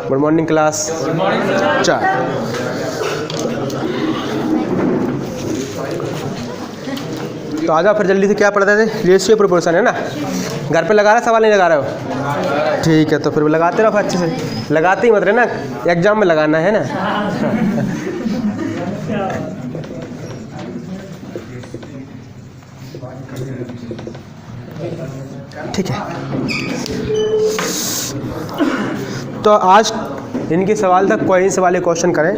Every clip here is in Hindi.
Good morning class. चार। तो आ जाओ फिर जल्दी से। क्या पढ़ते थे? रेशियो प्रोपोर्शन है ना। घर पे लगा रहा सवाल नहीं लगा रहे हो? ठीक है, तो फिर लगाते रहो अच्छे से। लगाते ही मत रहे ना, एग्जाम में लगाना है ना। ठीक है, तो आज इनके सवाल तक कॉइन्स वाले क्वेश्चन करें।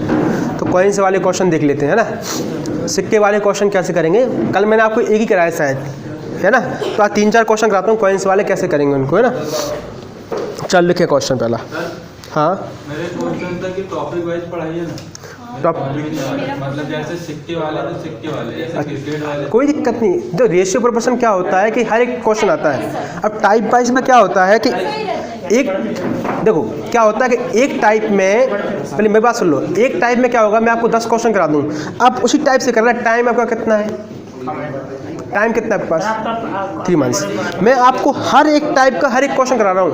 तो कॉइन्स वाले क्वेश्चन देख लेते हैं ना। सिक्के वाले क्वेश्चन कैसे करेंगे? कल मैंने आपको एक ही कराया शायद, है ना। तो आज 3-4 क्वेश्चन कराता हूँ कॉइन्स वाले कैसे करेंगे उनको, है ना। चल लिखे क्वेश्चन पहला। हाँ, मेरे क्वेश्चन था कि टॉपिक वाइज पढ़ाइए ना। मतलब जैसे सिक्के वाले तो सिक्के वाले, जैसे क्रिकेट वाले। कोई दिक्कत नहीं। जो रेशियो प्रोपोर्शन क्या होता है कि हर एक क्वेश्चन आता है। अब टाइप वाइज में क्या होता है कि एक, देखो क्या होता है कि एक टाइप में, पहले मेरी बात सुन लो, एक टाइप में क्या होगा, मैं आपको 10 क्वेश्चन करा दूँ, आप उसी टाइप से करना। टाइम आपका कितना है? टाइम कितना है आपके पास? 3 मंथ्स। मैं आपको हर एक टाइप का हर एक क्वेश्चन करा रहा हूँ।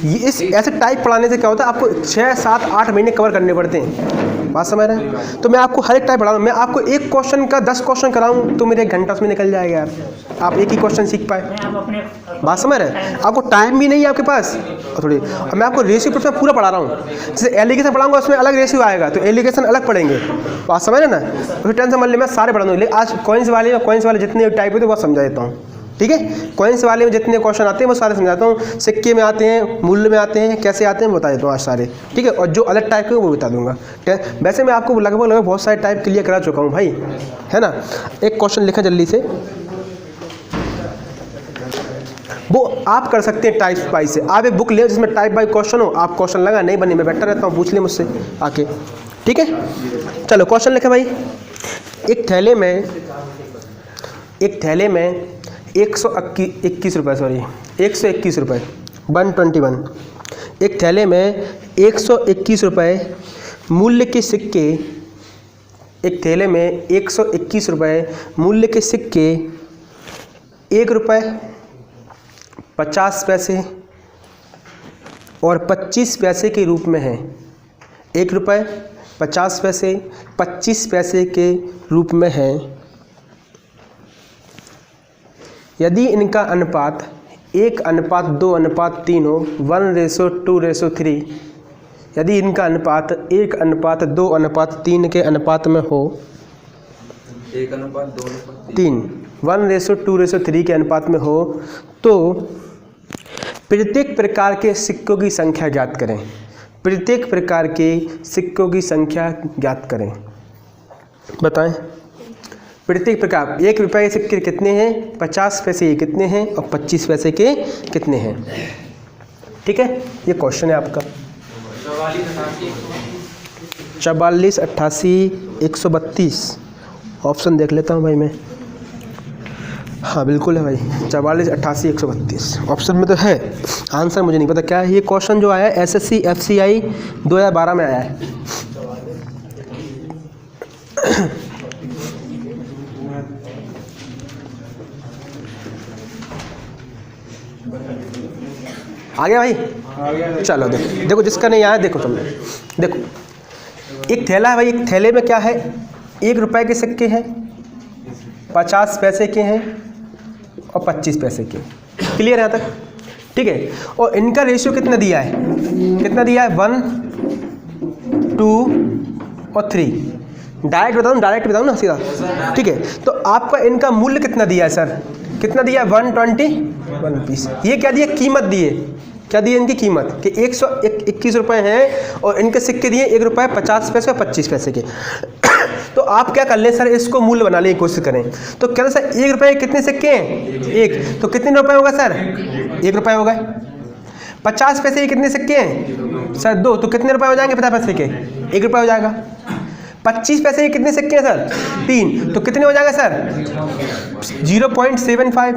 ये इस ऐसे टाइप पढ़ाने से क्या होता है, आपको 6, 7, 8 महीने कवर करने पड़ते हैं। बात समझ रहे हैं? तो मैं आपको हर एक टाइप पढ़ा रहा हूँ। मैं आपको एक क्वेश्चन का 10 क्वेश्चन कराऊँ तो मेरे 1 घंटा उसमें निकल जाएगा यार। आप एक ही क्वेश्चन सीख पाए। बात समझ रहे हैं? आपको टाइम भी नहीं है आपके पास थोड़ी। मैं आपको रेशियो प्रोपोर्शन पूरा पढ़ा रहा हूँ। जैसे एलिगेशन पढ़ाऊंगा उसमें अलग रेशियो आएगा, तो एलिगेशन अलग पढ़ेंगे। बात समझ रहे ना? तो टेंशन मत ले, मैं सारे पढ़ा दूँगा। आज कॉइन्स वाले जितने टाइप होते हैं वो समझा देता हूँ। ठीक है, कॉइन्स वाले में जितने क्वेश्चन आते हैं वो सारे समझाता हूँ। सिक्के में आते हैं, मूल्य में आते हैं, कैसे आते हैं बता देता हूँ आज सारे। ठीक है, और जो अलग टाइप के वो बता दूंगा। वैसे मैं आपको लगभग बहुत सारे टाइप क्लियर करा चुका हूँ भाई, है ना। एक क्वेश्चन लिखा जल्दी से, वो आप कर सकते हैं टाइप वाइज से। आप एक बुक ले जिसमें टाइप बाई क्वेश्चन हो, आप क्वेश्चन लगा नहीं बने, मैं बैठा रहता हूँ, पूछ ले मुझसे आके। ठीक है, चलो क्वेश्चन लिखे भाई। एक थैले में 121 रुपये, सॉरी 121 रुपये, 121। एक थैले में 121 रुपये मूल्य के सिक्के, एक थैले में 121 रुपये मूल्य के सिक्के 1 रुपये 50 पैसे और 25 पैसे के रूप में है। 1 रुपये 50 पैसे 25 पैसे के रूप में है। यदि इनका अनुपात 1:2:3 हो, 1:2:3, यदि इनका अनुपात 1:2:3 के अनुपात में हो, 1:2:3, 1:2:3 के अनुपात में हो, तो प्रत्येक प्रकार के सिक्कों की संख्या ज्ञात करें। प्रत्येक प्रकार के सिक्कों की संख्या ज्ञात करें। बताएं। प्रत्येक प्रकार 1 रुपये के सिक्के कितने हैं, 50 पैसे के कितने हैं और 25 पैसे के कितने हैं। ठीक है, ये क्वेश्चन है आपका। 44, 88, 132 ऑप्शन देख लेता हूँ भाई मैं। हाँ बिल्कुल है भाई, 44, 88, 132 ऑप्शन में तो है। आंसर मुझे नहीं पता क्या है। ये क्वेश्चन जो आया है SSC FCI 2012 में आया है। आ गया भाई? चलो देखो जिसका नहीं आया देखो तुम देखो। एक थैला है भाई, एक थैले में क्या है, 1 रुपये के सिक्के हैं, 50 पैसे के हैं और 25 पैसे के। क्लियर है यहाँ तक? ठीक है, और इनका रेशियो कितना दिया है, कितना दिया है, 1, 2 और 3। डायरेक्ट बताऊँ ना सीधा। ठीक है, तो आपका इनका मूल्य कितना दिया है सर, कितना दिया है, 121 रुपीस। ये क्या दिए, कीमत दिए, क्या दिए इनकी कीमत कि 121 रुपये हैं और इनके सिक्के दिए 1 रुपये 50 पैसे और 25 पैसे के। तो आप क्या कर लें सर, इसको मूल्य बनाने की कोशिश करें। तो क्या सर 1 रुपये के कितने सिक्के हैं, 1, तो कितने रुपए होगा सर, 1 रुपये हो गए। 50 पैसे के कितने सिक्के हैं सर, 2, तो कितने रुपए हो जाएंगे 50 पैसे के, 1 रुपये हो जाएगा। 25 पैसे के कितने सिक्के हैं सर, 3, तो कितने हो जाएगा सर, 0.75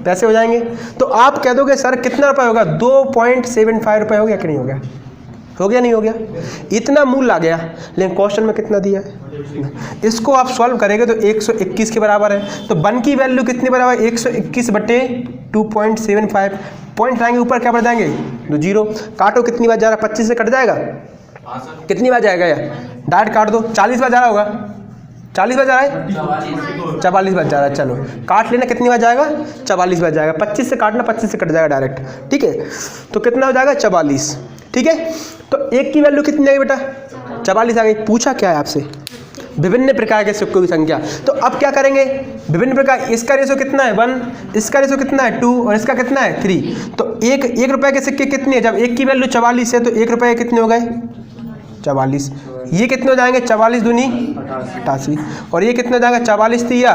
पैसे हो जाएंगे। तो आप कह दोगे सर कितना रुपये होगा, 2.75 रुपये हो गया कि नहीं हो गया। हो गया नहीं हो गया? इतना मूल आ गया, लेकिन क्वेश्चन में कितना दिया है? इसको आप सॉल्व करेंगे तो 121 के बराबर है। तो 1 की वैल्यू कितने बराबर? 121 बटे 2.75, पॉइंट आएंगे ऊपर, क्या बढ़ जाएंगे? तो 0। काटो, कितनी बार जा रहा है? 25 से कट जाएगा? कितनी बार जाएगा यार? डायरेक्ट काट दो। 40 बार जा रहा होगा? 40 बार जा रहा है? 44 बार जा रहा है। चलो काट लेना, कितनी बार जाएगा? 44 बार जाएगा। 25 से काटना, 25 से कट जाएगा डायरेक्ट, ठीक है? तो कितना हो जाएगा? 44, ठीक है? तो 1 की वैल्यू कितनी आई बेटा? 44 आ गई। पूछा क्या है आपसे? विभिन्न प्रकार के सिक्कों की संख्या। तो अब क्या करेंगे? विभिन्न प्रकार, इसका रेशो कितना है? 1, इसका रेशो कितना है? 2, और इसका कितना है? 3। तो 1 रुपए के सिक्के कितने हैं? जब 1 की वैल्यू 44 है तो 1 रुपए कितने हो गए? 44। ये कितने हो जाएंगे? 44 दूनी 88। और ये कितने हो जाएगा? 44 थी या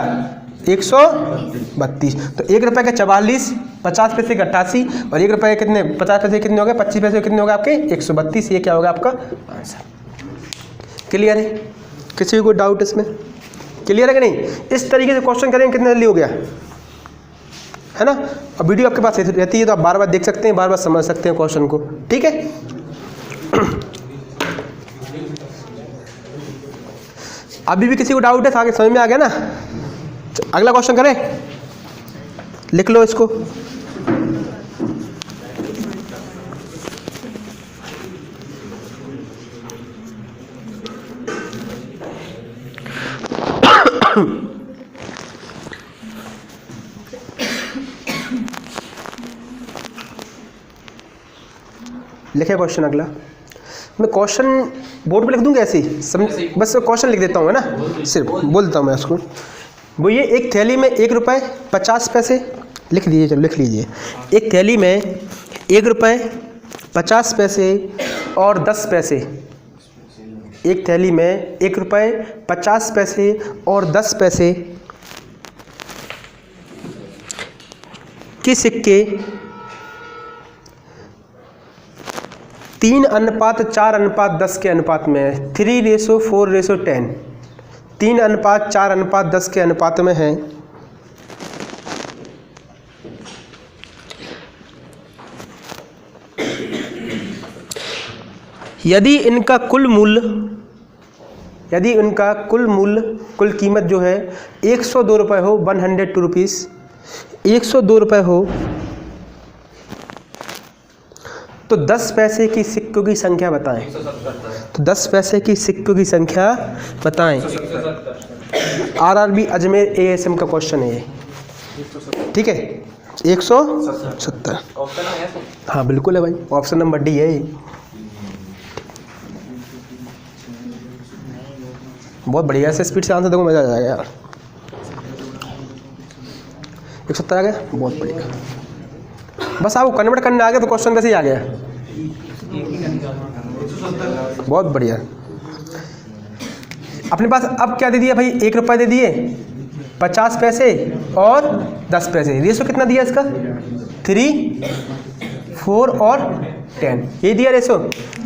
132। तो 1 रुपए का 44, 50 पैसे का 88, और 1 रुपए के कितने? 50 पैसे कितने हो गए? 25 पैसे कितने हो गए आपके? 132। ये क्या होगा आपका आंसर? क्लियर है? किसी को कोई डाउट इसमें? क्लियर है कि नहीं? इस तरीके से क्वेश्चन करेंगे, कितने जल्दी हो गया है ना? और वीडियो आपके पास रहती है तो आप बार बार देख सकते हैं, बार बार समझ सकते हैं क्वेश्चन को, ठीक है? अभी भी किसी को डाउट है? आगे समझ में आ गया ना? अगला क्वेश्चन करें, लिख लो इसको। लिखे क्वेश्चन अगला। मैं क्वेश्चन बोर्ड पे लिख दूंगा ऐसे ही, बस क्वेश्चन लिख देता हूँ, है ना? सिर्फ बोल देता हूँ मैं उसको। वो ये एक थैली में 1 रुपये 50 पैसे, लिख लीजिए, चलो लिख लीजिए। एक थैली में 1 रुपये 50 पैसे और 10 पैसे, एक थैली में 1 रुपये 50 पैसे और 10 पैसे के सिक्के 3:4:10 के अनुपात में है। 3:4:10, 3:4:10 के अनुपात में है। यदि इनका कुल मूल्य, कुल कीमत जो है 102 रुपये हो, 102 रुपीज़, 102 रुपये हो, तो 10 पैसे की सिक्कों की संख्या बताएं। तो 10 पैसे की सिक्कों की संख्या बताएं। आरआरबी अजमेर एएसएम का क्वेश्चन है ये, ठीक है? 170। हाँ बिल्कुल है भाई, ऑप्शन नंबर डी है ये। बहुत बढ़िया से स्पीड से आंसर देखो, मजा आ जाएगा यार। 170 आ गया, बहुत बढ़िया। बस आपको कन्वर्ट करने आ गया तो क्वेश्चन वैसे ही आ गया, बहुत बढ़िया। अपने पास अब क्या दे दिया भाई? 1 रुपये दे दिए, 50 पैसे और 10 पैसे। रेशो कितना दिया इसका? 3, 4 और 10, ये दिया रेशो।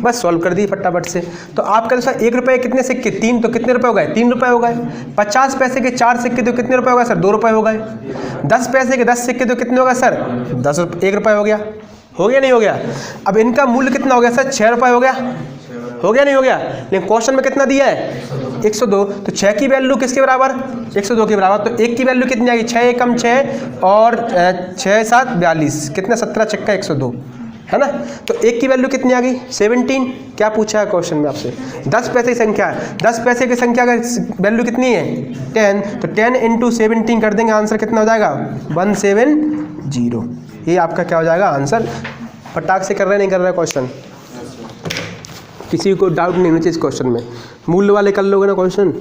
बस सॉल्व कर दी फटाफट से। तो आपका दोस्तों 1 रुपये कितने सिक्के? 3, तो कितने रुपए हो गए? 3 रुपये हो गए। 50 पैसे के 4 सिक्के तो कितने रुपए हो गए सर? 2 रुपये हो गए। 10 पैसे के 10 सिक्के तो कितने हो गए सर? 1 रुपये हो गया। हो गया नहीं हो गया? अब इनका मूल्य कितना हो गया सर? 6 रुपये हो गया। हो गया नहीं हो गया? लेकिन क्वेश्चन में कितना दिया है? 102। तो 6 की वैल्यू किसके बराबर? 102 के बराबर। तो 1 की वैल्यू कितनी आएगी? 6 एकम 6 और 6 7 42, कितना? 17 छक्का 102, है ना? तो 1 की वैल्यू कितनी आ गई? 17। क्या पूछा है क्वेश्चन में आपसे? 10 पैसे की संख्या है। 10 पैसे की संख्या का वैल्यू कितनी है? 10। तो 10 × 17 कर देंगे, आंसर कितना हो जाएगा? 170। ये आपका क्या हो जाएगा आंसर? फटाक से कर रहे नहीं कर रहा है क्वेश्चन, किसी को डाउट नहीं होना चाहिए इस क्वेश्चन में। मूल्य वाले कर लोगे ना क्वेश्चन,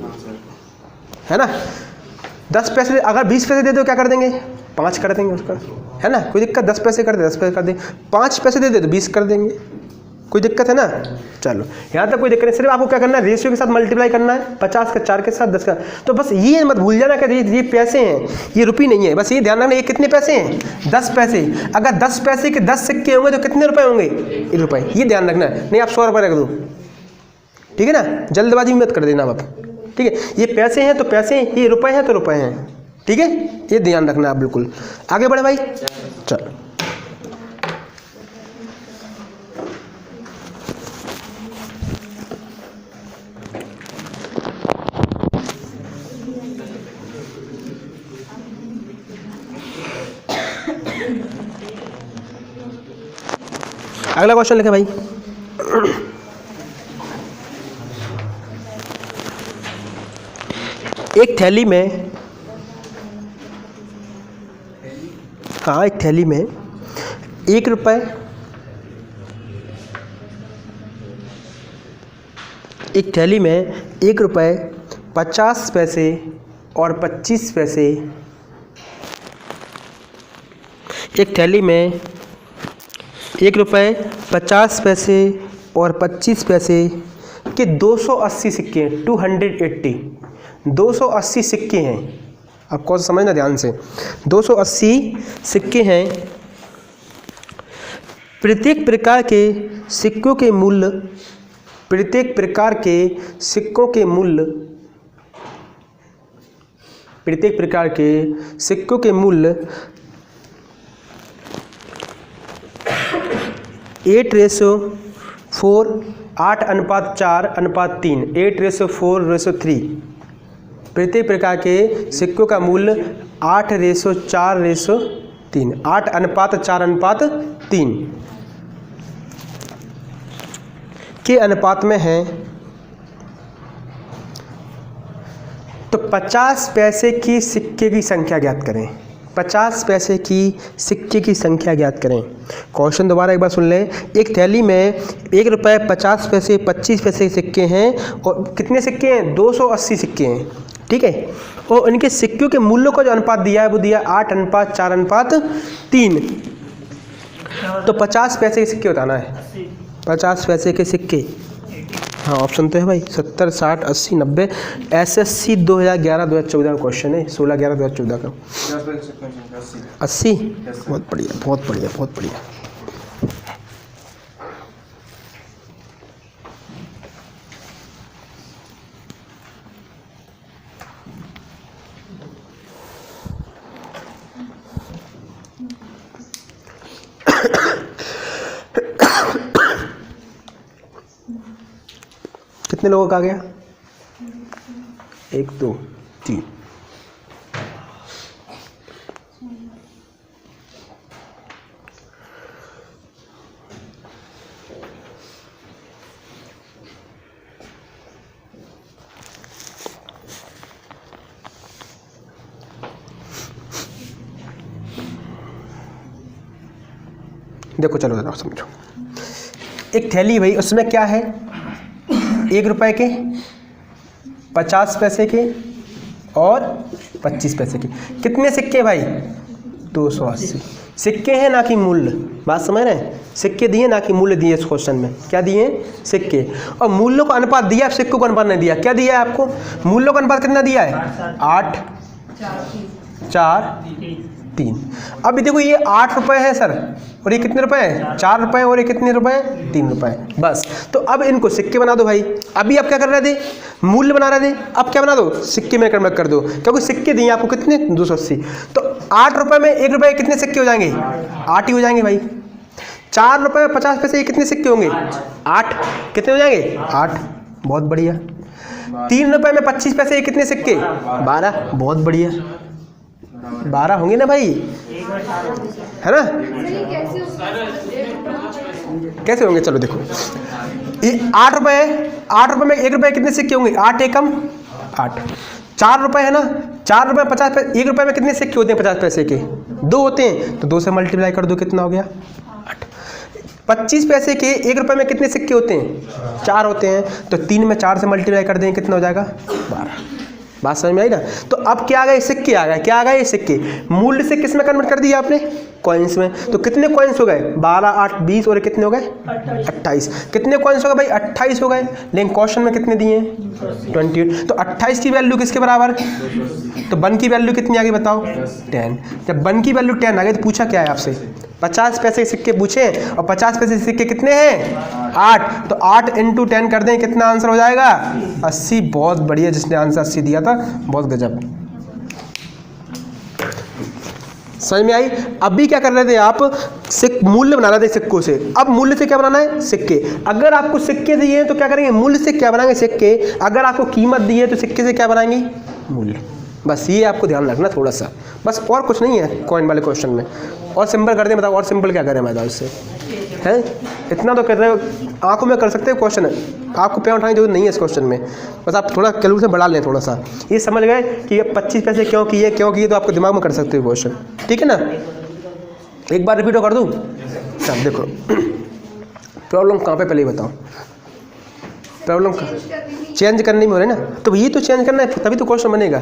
है ना? 10 पैसे, अगर 20 पैसे दे दो क्या कर देंगे? 5 कर देंगे उसका, है ना? कोई दिक्कत? 10 पैसे कर दे 10 पैसे कर देंगे, 5 पैसे दे दे तो 20 कर देंगे, कोई दिक्कत है ना? चलो यहाँ तक कोई दिक्कत नहीं। सिर्फ आपको क्या करना है? रेशियो के साथ मल्टीप्लाई करना है, 50 का 4 के साथ 10 का। तो बस ये मत भूल जाना कि ये पैसे हैं, ये रुपये नहीं है। बस ये ध्यान रखना, ये कितने पैसे हैं? 10 पैसे। अगर 10 पैसे के 10 सिक्के होंगे तो कितने रुपए होंगे? 1 रुपये। ये ध्यान रखना है, नहीं आप 100 रुपये रख दो, ठीक है ना? जल्दबाजी मत कर देना आप, ठीक है? ये पैसे हैं तो पैसे हैं, ये रुपए हैं तो रुपए हैं, ठीक है? ये ध्यान रखना आप बिल्कुल। आगे बढ़े भाई, चलो। अगला क्वेश्चन लिखे भाई। एक थैली में, हाँ एक थैली में 1 रुपये, एक थैली में 1 रुपये 50 पैसे और 25 पैसे, एक थैली में 1 रुपये 50 पैसे और 25 पैसे के 280 सिक्के हैं, 280 280 सिक्के हैं। आप कौन सा समझना ध्यान से, 280 सिक्के हैं। प्रत्येक प्रकार के सिक्कों के मूल्य, प्रत्येक प्रकार के सिक्कों के मूल्य, प्रत्येक प्रकार के सिक्कों के मूल्य 8:4, 8:4:3, 8:4:3। प्रत्येक प्रकार के सिक्कों का मूल्य 8:4:3, 8:4:3 के अनुपात में है। तो 50 पैसे की सिक्के की संख्या ज्ञात करें। 50 पैसे की सिक्के की संख्या ज्ञात करें। क्वेश्चन दोबारा एक बार सुन लें। एक थैली में 1 रुपये 50 पैसे 25 पैसे के सिक्के हैं और कितने सिक्के हैं? 280 सिक्के हैं, ठीक है। और इनके सिक्कों के मूल्यों का जो अनुपात दिया है वो दिया 8:4:3। तो 50 पैसे के सिक्के बताना है। 50 पैसे के सिक्के, हाँ ऑप्शन तो है भाई 70, 60, 80, 90। SSC 2011-2014 का क्वेश्चन है, 16/11/2014 का। 80, बहुत बढ़िया बहुत बढ़िया बहुत बढ़िया। कितने लोगों का आ गया? 1 2 3। देखो चलो जरा समझो। एक थैली भाई, उसमें क्या है? 1 रुपए के, 50 पैसे के और 25 पैसे के। कितने सिक्के भाई? 280 सिक्के हैं, ना कि मूल्य। बात समझ रहे हैं? सिक्के दिए ना कि मूल्य दिए। इस क्वेश्चन में क्या दिए? सिक्के। और मूल्यों का अनुपात दिया, सिक्कों का अनुपात नहीं दिया। क्या दिया है आपको? मूल्यों का अनुपात कितना दिया है? 8:4:3। अब देखो ये 8 रुपए है सर, और ये कितने रुपए हैं? 4 रुपए, और ये कितने रुपए हैं? 3 रुपए। बस, तो अब इनको सिक्के बना दो भाई। अभी आप क्या कर रहे थे? मूल्य बना रहे थे। अब क्या बना दो? सिक्के में कन्वर्ट कर दो, क्योंकि सिक्के दिए आपको कितने? 280। तो 8 रुपए में 1 रुपए कितने सिक्के हो जाएंगे? 8 ही हो जाएंगे भाई। 4 रुपए में 50 पैसे ये कितने सिक्के होंगे? 8। कितने हो जाएंगे? 8। बहुत बढ़िया। 3 रुपए में 25 पैसे ये कितने सिक्के? 12। बहुत बढ़िया। 12 होंगे ना भाई, है ना? कैसे होंगे? चलो देखो, ये 8 रुपए है। 8 रुपए में 1 रुपए कितने सिक्के होंगे? 8 एकम 8। 4 रुपए है ना? 4 रुपए 50 पैसे। 1 रुपए में कितने सिक्के होते हैं 50 पैसे के? 2 होते हैं, तो 2 से मल्टीप्लाई कर दो, कितना हो गया? 8। 25 पैसे के 1 रुपए में कितने सिक्के होते हैं? 4 होते हैं, तो 3 में 4 से मल्टीप्लाई कर देंगे, कितना हो जाएगा? 12। बात समझ में आई ना? तो अब क्या आ गए? सिक्के आ गए। क्या आ गए? ये सिक्के। मूल्य से किस में कन्वर्ट कर दिया आपने? कॉइन्स में। तो कितने कॉइन्स हो गए? 12, 8, 20, और कितने हो गए? 28। कितने कॉइन्स हो गए भाई? 28 हो गए। लेकिन क्वेश्चन में कितने दिए हैं? 28। तो 28 की वैल्यू किसके बराबर? तो 1 की वैल्यू कितनी आ गई बताओ? 10। जब 1 की वैल्यू 10 आ गई तो पूछा क्या है आपसे? 50 पैसे के सिक्के पूछे, और 50 पैसे के सिक्के कितने हैं? 8। तो 8 × 10 कर दें, कितना आंसर हो जाएगा? 80। बहुत बढ़िया, जिसने आंसर 80 दिया था, बहुत गजब। समझ में आई? अभी क्या कर रहे थे आप? मूल्य बना रहे थे सिक्कों से। अब मूल्य से क्या बनाना है? सिक्के। अगर आपको सिक्के दिए हैं तो क्या करेंगे? मूल्य से क्या बनाएंगे? सिक्के। अगर आपको कीमत दी है तो सिक्के से क्या बनाएंगे? मूल्य। बस ये आपको ध्यान रखना थोड़ा सा, बस और कुछ नहीं है कॉइन वाले क्वेश्चन में। और सिंपल कर दें, बताओ और सिंपल क्या करें मैं इससे? हैं, इतना तो कर रहे हो, आंखों में कर सकते हो क्वेश्चन, आपको पैर उठाने की जरूरत नहीं है इस क्वेश्चन में, बस आप थोड़ा कैलकुलेशन बढ़ा लें थोड़ा सा, ये समझ गए कि ये 25 पैसे क्यों किए तो आपको दिमाग में कर सकते हो क्वेश्चन, ठीक है ना। एक बार रिपीट कर दूँ, चल देखो प्रॉब्लम कहाँ पे, पहले ही बताओ प्रॉब्लम चेंज करने में हो रहा है ना, तो ये तो चेंज करना है तभी तो क्वेश्चन बनेगा।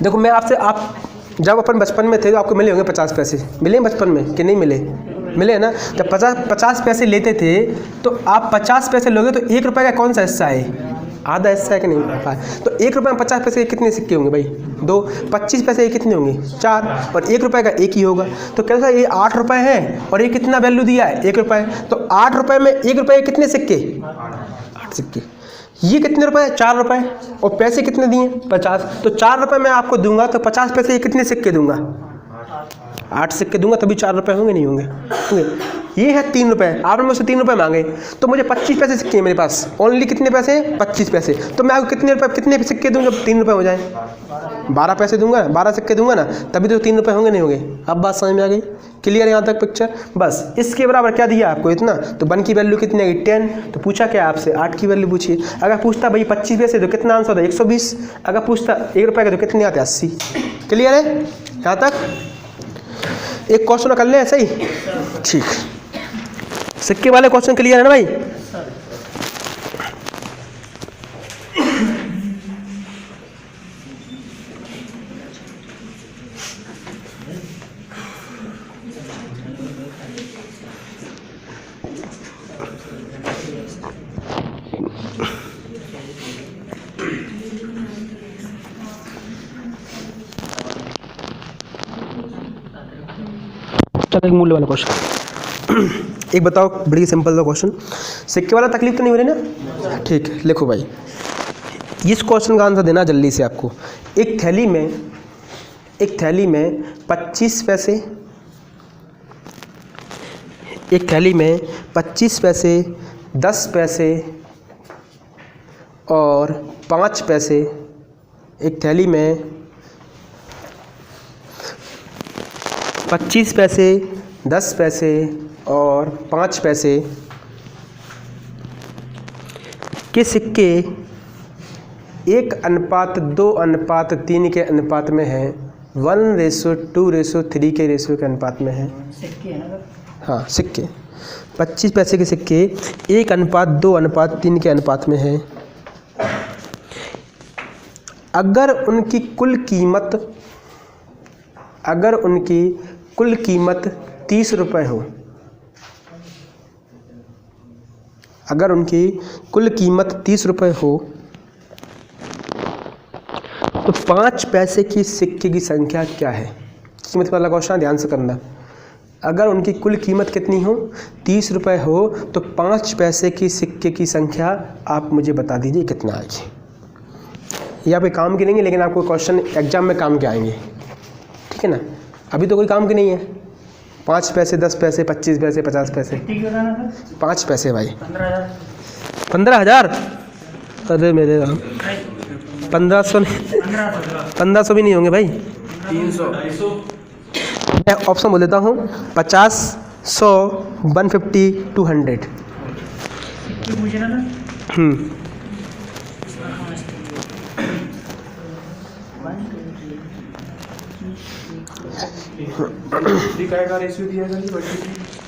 देखो मैं आपसे, आप जब अपन बचपन में थे तो आपको मिले होंगे 50 पैसे, मिले बचपन में कि नहीं मिले, मिले है ना। जब 50 पैसे लेते थे तो आप 50 पैसे लोगे तो 1 रुपये का कौन सा हिस्सा है, आधा हिस्सा है कि नहीं, तो 1 रुपये में 50 पैसे के कितने सिक्के होंगे भाई, 2, 25 पैसे के कितने होंगे 4, और 1 रुपये का 1 ही होगा। तो कैसा ये 8 रुपये है और ये कितना वैल्यू दिया है 1 रुपये, तो 8 रुपये में 1 रुपये के कितने सिक्के, 8 सिक्के। ये कितने रुपए, 4 रुपये, और पैसे कितने दिए 50, तो 4 रुपये मैं आपको दूंगा तो 50 पैसे ये कितने सिक्के दूंगा, 8 सिक्के दूंगा, तभी 4 रुपये होंगे, नहीं होंगे। ये है 3 रुपये, आपने मुझसे 3 रुपये मांगे तो मुझे 25 पैसे सिक्के हैं मेरे पास, ओनली कितने पैसे 25 पैसे, तो मैं आपको कितने सिक्के दूँ जब 3 रुपये हो जाए, 12 पैसे दूंगा, 12 सिक्के दूंगा ना, तभी तो 3 रुपये होंगे, नहीं होंगे। अब बात समझ में आ गई, क्लियर यहाँ तक पिक्चर। बस इसके बराबर क्या दिया आपको इतना, तो 1 की वैल्यू कितनी है 10, तो पूछा क्या आपसे 8 की वैल्यू पूछिए। अगर पूछता भाई 25 पैसे तो कितना आंसर होता 120, अगर पूछता 1 रुपये का तो कितने आते 80। क्लियर है यहाँ तक, एक क्वेश्चन कर ले ऐसे ही, ठीक। सिक्के वाले क्वेश्चन क्लियर है ना भाई। एक मूल्य वाला क्वेश्चन एक बताओ, बड़ी सिंपल सा क्वेश्चन, सिक्के वाला तकलीफ तो नहीं हो रही ना, ठीक है। लिखो भाई, इस क्वेश्चन का आंसर देना जल्दी से आपको। एक थैली में 25 पैसे, एक थैली में 25 पैसे, 10 पैसे और 5 पैसे, एक थैली में 25 पैसे, 10 पैसे और 5 पैसे के सिक्के 1:2:3 के अनुपात में है, 1:2:3 के रेशो के अनुपात में है। हाँ सिक्के, 25 पैसे के सिक्के 1:2:3 के अनुपात में है। अगर उनकी कुल कीमत 30 रुपये हो, अगर उनकी कुल कीमत 30 रुपये हो तो 5 पैसे की सिक्के की संख्या क्या है। कीमत वाला क्वेश्चन ध्यान से करना। अगर उनकी कुल कीमत कितनी हो 30 रुपये हो तो 5 पैसे की सिक्के की संख्या आप मुझे बता दीजिए कितना आएगी। या पे काम की नहीं है, लेकिन आपको क्वेश्चन एग्जाम में काम के आएंगे, ठीक है ना। अभी तो कोई काम की नहीं है। 5 पैसे, 10 पैसे, 25 पैसे, 50 पैसे, 5 पैसे भाई 15,000। अरे मेरे राम, 1500 भी नहीं होंगे भाई, 300। मैं ऑप्शन बोल देता हूँ 50, 100, 150, 200।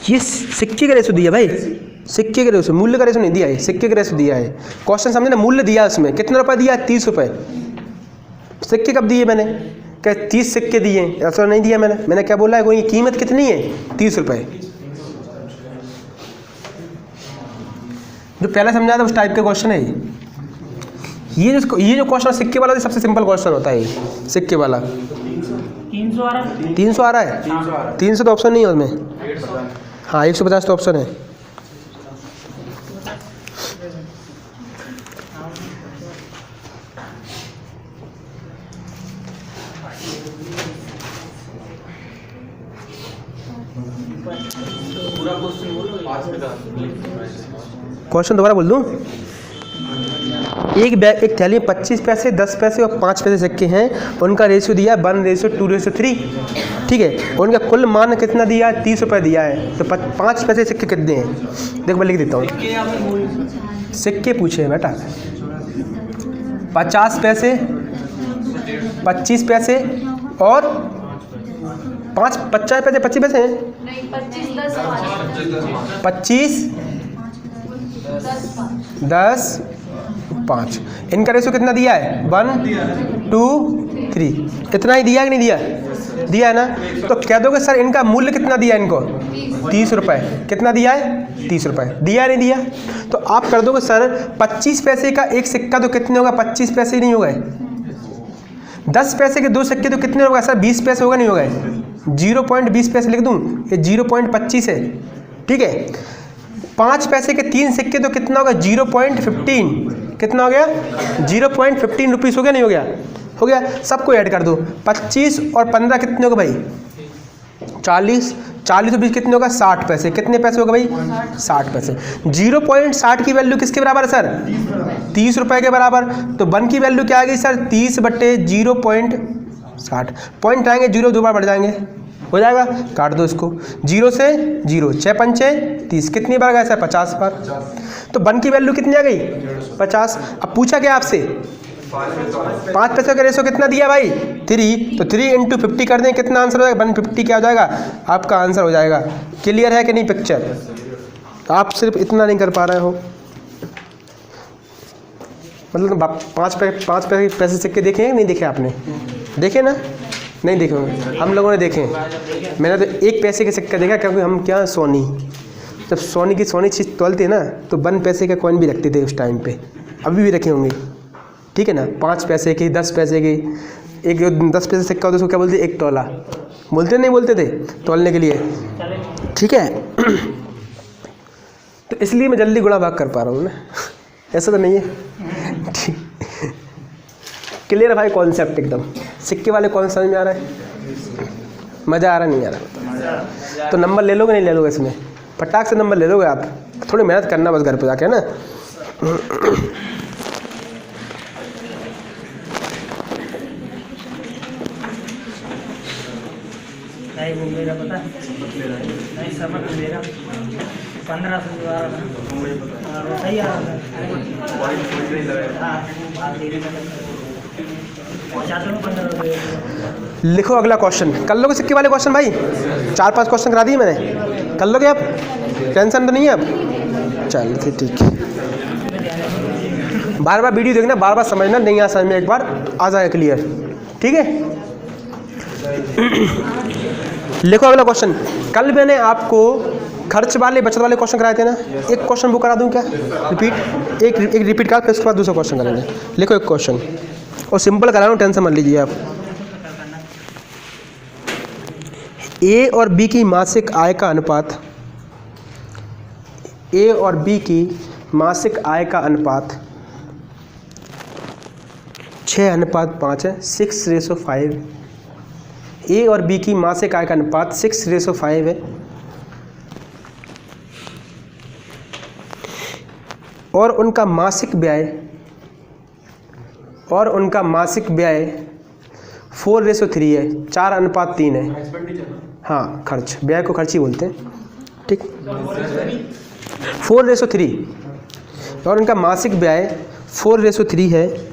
ये सिक्के का रेशो दिया भाई, सिक्के का रेशो, मूल्य का रेशो नहीं दिया है, सिक्के का रेशो दिया है। क्वेश्चन समझे ना, मूल्य दिया उसमें, कितना रुपए दिया 30 रुपये। सिक्के कब दिए मैंने, क्या 30 सिक्के दिए, ऐसा नहीं दिया मैंने क्या बोला है, कोई कीमत कितनी है 30 रुपये। जो पहले समझा था उस टाइप का क्वेश्चन है ये जो क्वेश्चन सिक्के वाला सबसे सिंपल क्वेश्चन होता है। सिक्के वाला 300 आ रहा है, 300 तो ऑप्शन नहीं है उसमें। हाँ 150 तो ऑप्शन है। क्वेश्चन दोबारा बोल दूं, एक बैग, एक थैली में 25 पैसे, 10 पैसे और 5 पैसे सिक्के हैं। उनका रेशियो दिया है 1:2:3, ठीक है। उनका कुल मान कितना दिया है? 30 रुपये दिया है। तो 5 पैसे सिक्के कितने हैं? देखो मैं लिख देता हूँ, सिक्के पूछे हैं बेटा। 50 पैसे, 25 पैसे और 50 पैसे, 25 पैसे हैं, 25, 10, 5। इनका रेशो कितना दिया है? 1:3। इतना ही दिया कि नहीं दिया? दिया है ना। तो कह दोगे सर इनका मूल्य कितना दिया है इनको? 30 रुपये। कितना दिया है? 30 रुपये। दिया नहीं दिया? तो आप कर दोगे सर 25 पैसे का एक सिक्का तो कितने होगा? 25 पैसे ही नहीं होगा। 10 पैसे के 2 सिक्के तो कितने होगा सर? 20 पैसे होगा नहीं होगा? 0.20 पैसे लिख दूँ? ये 0.25 है, ठीक है। 5 पैसे के 3 सिक्के तो कितना होगा? 0.15। कितना हो गया? 0.15 रुपीज़ हो गया नहीं हो गया? हो गया। सबको ऐड कर दो। 25 और 15 कितने होगा भाई? 40। 40 और 20 कितने होगा? 60 पैसे। कितने पैसे होगा भाई? 60 पैसे। 0.60 की वैल्यू किसके बराबर है सर? 30 रुपये के बराबर। तो 1 की वैल्यू क्या आ गई सर? 30/0.60। पॉइंट आएंगे, 0 2 बार बढ़ जाएंगे, हो जाएगा। काट दो इसको। 0 से 0, 6 पंचे 30। कितनी बार गया सर? 50 बार। तो 1 की वैल्यू कितनी आ गई? 50। अब पूछा क्या आपसे? 5 पैसे का रेशो कितना दिया भाई? 3। तो 3 × 50 कर दें, कितना आंसर हो जाएगा? 150 क्या हो जाएगा? आपका आंसर हो जाएगा। क्लियर है कि नहीं पिक्चर? आप सिर्फ इतना नहीं कर पा रहे हो, मतलब 5 पैसे सिक्के देखे हैं नहीं देखे आपने? देखे ना? नहीं देखे होंगे, हम लोगों ने देखे। मैंने तो 1 पैसे के सिक्का देखा, क्योंकि हम क्या सोनी, जब सोनी चीज़ तोलते ना तो 1 पैसे का कॉइन भी रखते थे उस टाइम पे, अभी भी रखे होंगे, ठीक है ना। 5 पैसे की, 10 पैसे की, एक 10 पैसे सिक्का होता है उसको क्या बोलते? 1 तोला बोलते नहीं बोलते थे तोलने के लिए, ठीक है। तो इसलिए मैं जल्दी गुणा भाग कर पा रहा हूँ ना, ऐसा तो नहीं है, ठीक। क्लियर है भाई कॉन्सेप्ट एकदम? सिक्के वाले कौन समझ में आ रहा है? मज़ा आ रहा नहीं आ रहा? तो नंबर ले लोगे नहीं ले लोगे? इसमें फटाक से नंबर ले लोगे आप। थोड़ी मेहनत करना बस घर पे जाके, है ना। नहीं मेरा पता नहीं, समझ मेरा 15 से सही आ रहा है। लिखो अगला क्वेश्चन। कर लोगे सिक्के वाले क्वेश्चन भाई? 4-5 क्वेश्चन करा दिए मैंने, कर लोगे आप? टेंशन तो नहीं है अब? चल ठीक है। बार बार वीडियो देखना, बार बार समझना, नहीं आ समझ में एक बार आ जाए क्लियर, ठीक है। लिखो अगला क्वेश्चन। कल मैंने आपको खर्च वाले बचत वाले क्वेश्चन कराए थे ना, एक क्वेश्चन वो करा दूं क्या? रिपीट, एक रिपीट करा, फिर उसके बाद दूसरा क्वेश्चन करेंगे। लिखो एक क्वेश्चन, और सिंपल करा रहा हूँ, टेंशन मत लीजिए आप। ए और बी की मासिक आय का अनुपात, ए और बी की मासिक आय का अनुपात 6:5 है, 6:5। ए और बी की मासिक आय का अनुपात 6:5 है, और उनका मासिक व्यय 4:3 है, 4:3 है। हाँ, खर्च, व्यय को खर्च ही बोलते हैं, ठीक। 4:3 और उनका मासिक व्यय 4:3 है।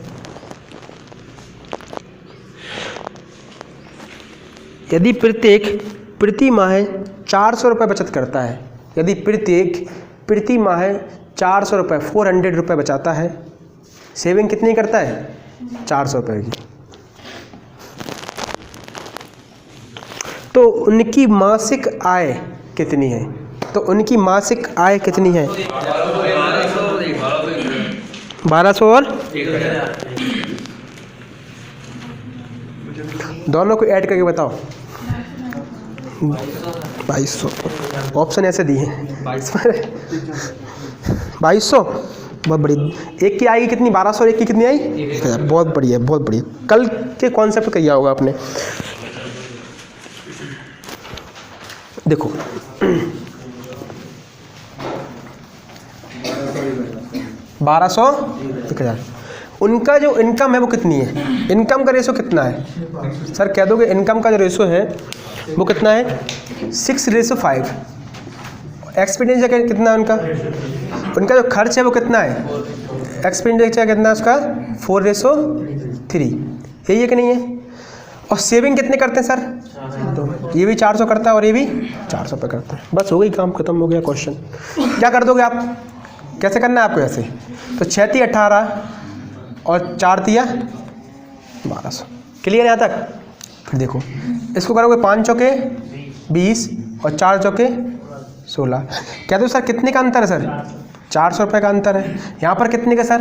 यदि प्रत्येक प्रति माह 400 रुपये बचत करता है, यदि प्रत्येक प्रति माह 400 रुपये 400 रुपये बचाता है, सेविंग कितनी करता है? 400 रुपये की, तो उनकी मासिक आय कितनी है? तो उनकी मासिक आय कितनी है? 1200 और दोनों को ऐड करके बताओ। 2200 ऑप्शन ऐसे दिए हैं 2200, बहुत बड़ी। एक की आएगी कितनी? 1200 और एक की कितनी आई? 1000। बहुत बढ़िया, बहुत बढ़िया। कल के कॉन्सेप्ट किया होगा आपने। देखो 1200 1000। उनका जो इनकम है वो कितनी है, इनकम का रेशो कितना है सर, कह दोगे इनकम का जो रेशो है वो कितना है 6:5। एक्सपेंडिचर कितना है उनका जो खर्च है वो कितना है, एक्सपेंडिचर कितना है उसका 4:3, यही है कि नहीं है। और सेविंग कितने करते हैं सर, तो ये भी 400 करता है और ये भी 400 पे करता है। बस हो गई, काम खत्म हो गया क्वेश्चन। क्या कर दोगे आप, कैसे करना है आपको ऐसे, तो 6 × 18 और 4 × 1200, क्लियर है यहाँ तक। फिर देखो इसको करोगे 5 चौके 20 और 4 चौके 16। कह दो सर कितने का अंतर है सर, 400 रुपये का अंतर है। यहाँ पर कितने का सर,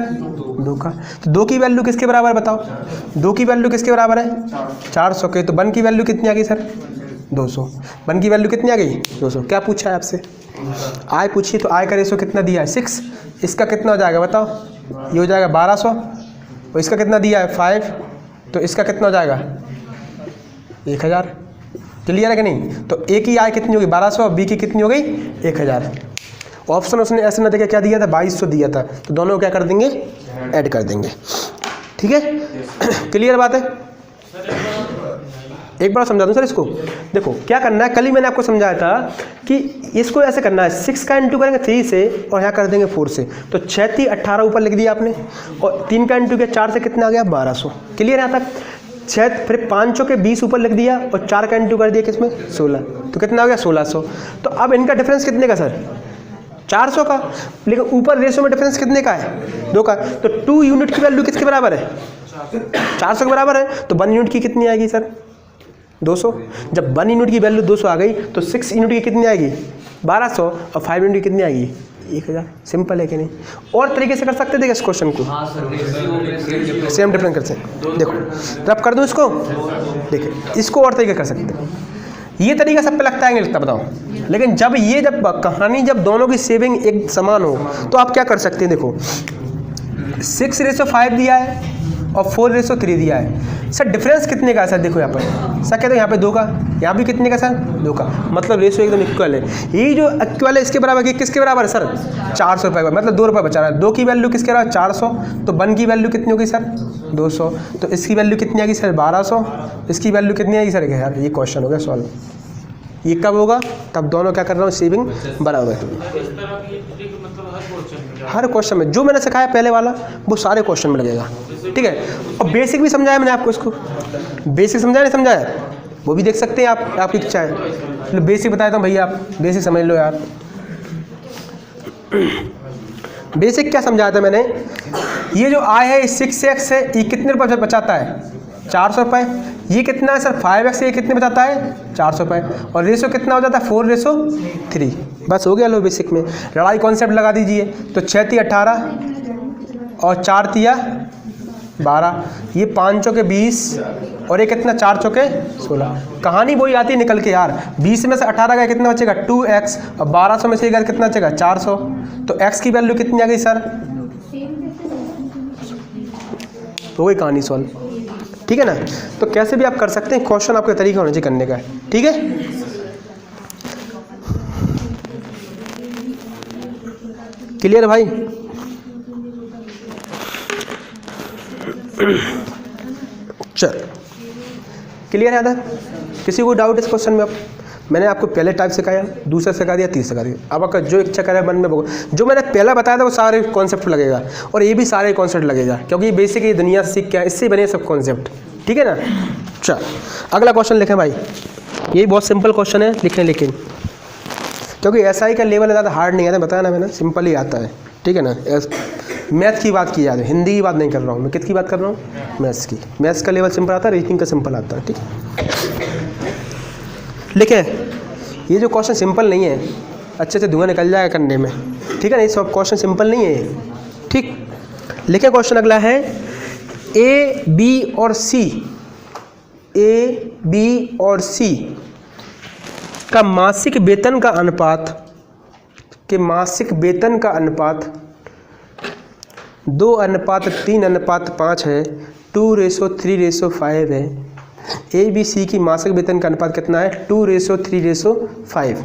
2 का। तो 2 की वैल्यू किसके बराबर है बताओ, 2 की वैल्यू किसके बराबर है 400 के। तो 1 की वैल्यू कितनी आ गई सर 200, 1 की वैल्यू कितनी आ गई 200। क्या पूछा है आपसे, आय पूछी, तो आय का रेशो कितना दिया है 6, इसका कितना हो जाएगा बताओ, ये हो जाएगा 1200, और इसका कितना दिया है 5, तो इसका कितना हो जाएगा 1000। क्लियर है कि नहीं। तो ए की आय कितनी होगी 1200 और बी की कितनी हो गई 1000। ऑप्शन उसने ऐसे ना देखे क्या दिया था 2200 दिया था, तो दोनों को क्या कर देंगे ऐड कर देंगे, ठीक है। क्लियर बात है। एक बार समझा दूँ सर इसको, देखो क्या करना है, कल ही मैंने आपको समझाया था कि इसको ऐसे करना है, 6 का इंटू करेंगे 3 से और यहाँ कर देंगे 4 से। तो 6 × 18 ऊपर लिख दिया आपने, और 3 का इंटू किया 4 से कितना आ गया 1200। क्लियर है यहाँ तक। 6 फिर 5 चौके 20 ऊपर लिख दिया और 4 का इंटू कर दिया किसमें 16, तो कितना हो गया 1600। तो अब इनका डिफरेंस कितने का सर 400 का, लेकिन ऊपर रेशो में डिफरेंस कितने का है 2 का। तो 2 यूनिट की वैल्यू किसके बराबर है 400 के बराबर है। तो 1 यूनिट की कितनी आएगी सर 200। जब 1 यूनिट की वैल्यू 200 आ गई तो 6 यूनिट की कितनी आएगी 1200 और 5 यूनिट की कितनी आएगी 1000। सिंपल है कि नहीं। और तरीके से कर सकते थे इस क्वेश्चन को, सेम डिफरेंस कर सकते। देखो रब कर दूँ इसको, देखिए इसको और तरीके कर सकते हैं। ये तरीका सब पे लगता है नहीं लगता बताओ, लेकिन जब कहानी जब दोनों की सेविंग एक समान हो तो आप क्या कर सकते हैं। देखो 6:5 दिया है और 4:3 दिया है सर, डिफरेंस कितने का है सर, देखो यहाँ पर सर कहते हो यहाँ पे 2 का, यहाँ भी कितने का सर 2 का, मतलब रेशो एकदम इक्वल है। ये जो इक्वल है इसके बराबर किसके बराबर है सर 400 रुपये का, मतलब 2 रुपये बचा रहा है। 2 की वैल्यू किसके बराबर 400, तो 1 की वैल्यू कितनी होगी सर 200, तो इसकी वैल्यू कितनी आएगी सर 1200, इसकी वैल्यू कितनी आएगी सर 1000। ये क्वेश्चन हो गया सॉल्व। ये कब होगा, तब दोनों क्या कर रहा हूँ सेविंग बराबर है। हर क्वेश्चन में जो मैंने सिखाया पहले वाला वो सारे क्वेश्चन में लगेगा, ठीक है। और बेसिक भी समझाया मैंने आपको, इसको बेसिक समझाया नहीं समझाया वो भी देख सकते हैं आप, आपकी इच्छा है। तो बेसिक बताया था भैया, आप बेसिक समझ लो यार। बेसिक क्या समझाया था मैंने, ये जो आय है 6x है, ये कितने रुपये बचाता है 400 रुपये। ये कितना है सर 5x, ये कितने बचाता है 400 रुपये। और रेशो कितना हो जाता है 4:3। बस हो गया लो बेसिक में। लड़ाई कॉन्सेप्ट लगा दीजिए, तो 6 × 18 और 4 × 12, ये 5 चौके 20 और ये कितना 4 चौके 16। कहानी वही आती है निकल के यार। 20 में से 18 गया कितना बचेगा 2x, और 1200 में से गया कितना बचेगा 400। तो x की वैल्यू कितनी आ गई सर, हो गई कहानी सॉल्व, ठीक है ना। तो कैसे भी आप कर सकते हैं, क्वेश्चन आपका तरीका होना चाहिए करने का, ठीक है। क्लियर है भाई। चल क्लियर है आधा, किसी को डाउट इस क्वेश्चन में। अब मैंने आपको पहले टाइप सिखाया, दूसरा सिखा दिया, तीसरा सिखा दिया। अब आपका जो इच्छा करे मन में जो मैंने पहला बताया था वो सारे कॉन्सेप्ट लगेगा, और ये भी सारे कॉन्सेप्ट लगेगा, क्योंकि बेसिक ये दुनिया से सीख क्या है, इससे बने सब कॉन्सेप्ट, ठीक है ना। चल अगला क्वेश्चन लिखें भाई, ये बहुत सिंपल क्वेश्चन है लिखें, लेकिन क्योंकि एसआई का लेवल ज़्यादा हार्ड नहीं आता, बताया ना मैंने, सिंपल ही आता है, ठीक है ना। मैथ की बात की जाती है, हिंदी की बात नहीं कर रहा हूँ मैं, किसकी बात कर रहा हूँ, मैथ्स की। मैथ्स का लेवल सिंपल आता है, रीजनिंग का सिंपल आता है, ठीक है। लिखें, ये जो क्वेश्चन सिंपल नहीं है, अच्छे से धुआं निकल जाएगा करने में, ठीक है ना। ये सब क्वेश्चन सिंपल नहीं है, ठीक। लिखें क्वेश्चन अगला है, ए बी और सी, ए बी और सी का मासिक वेतन का अनुपात, के मासिक वेतन का अनुपात 2:3:5 है, 2:3:5 है। ए बी सी की मासिक वेतन का अनुपात कितना है 2:3:5।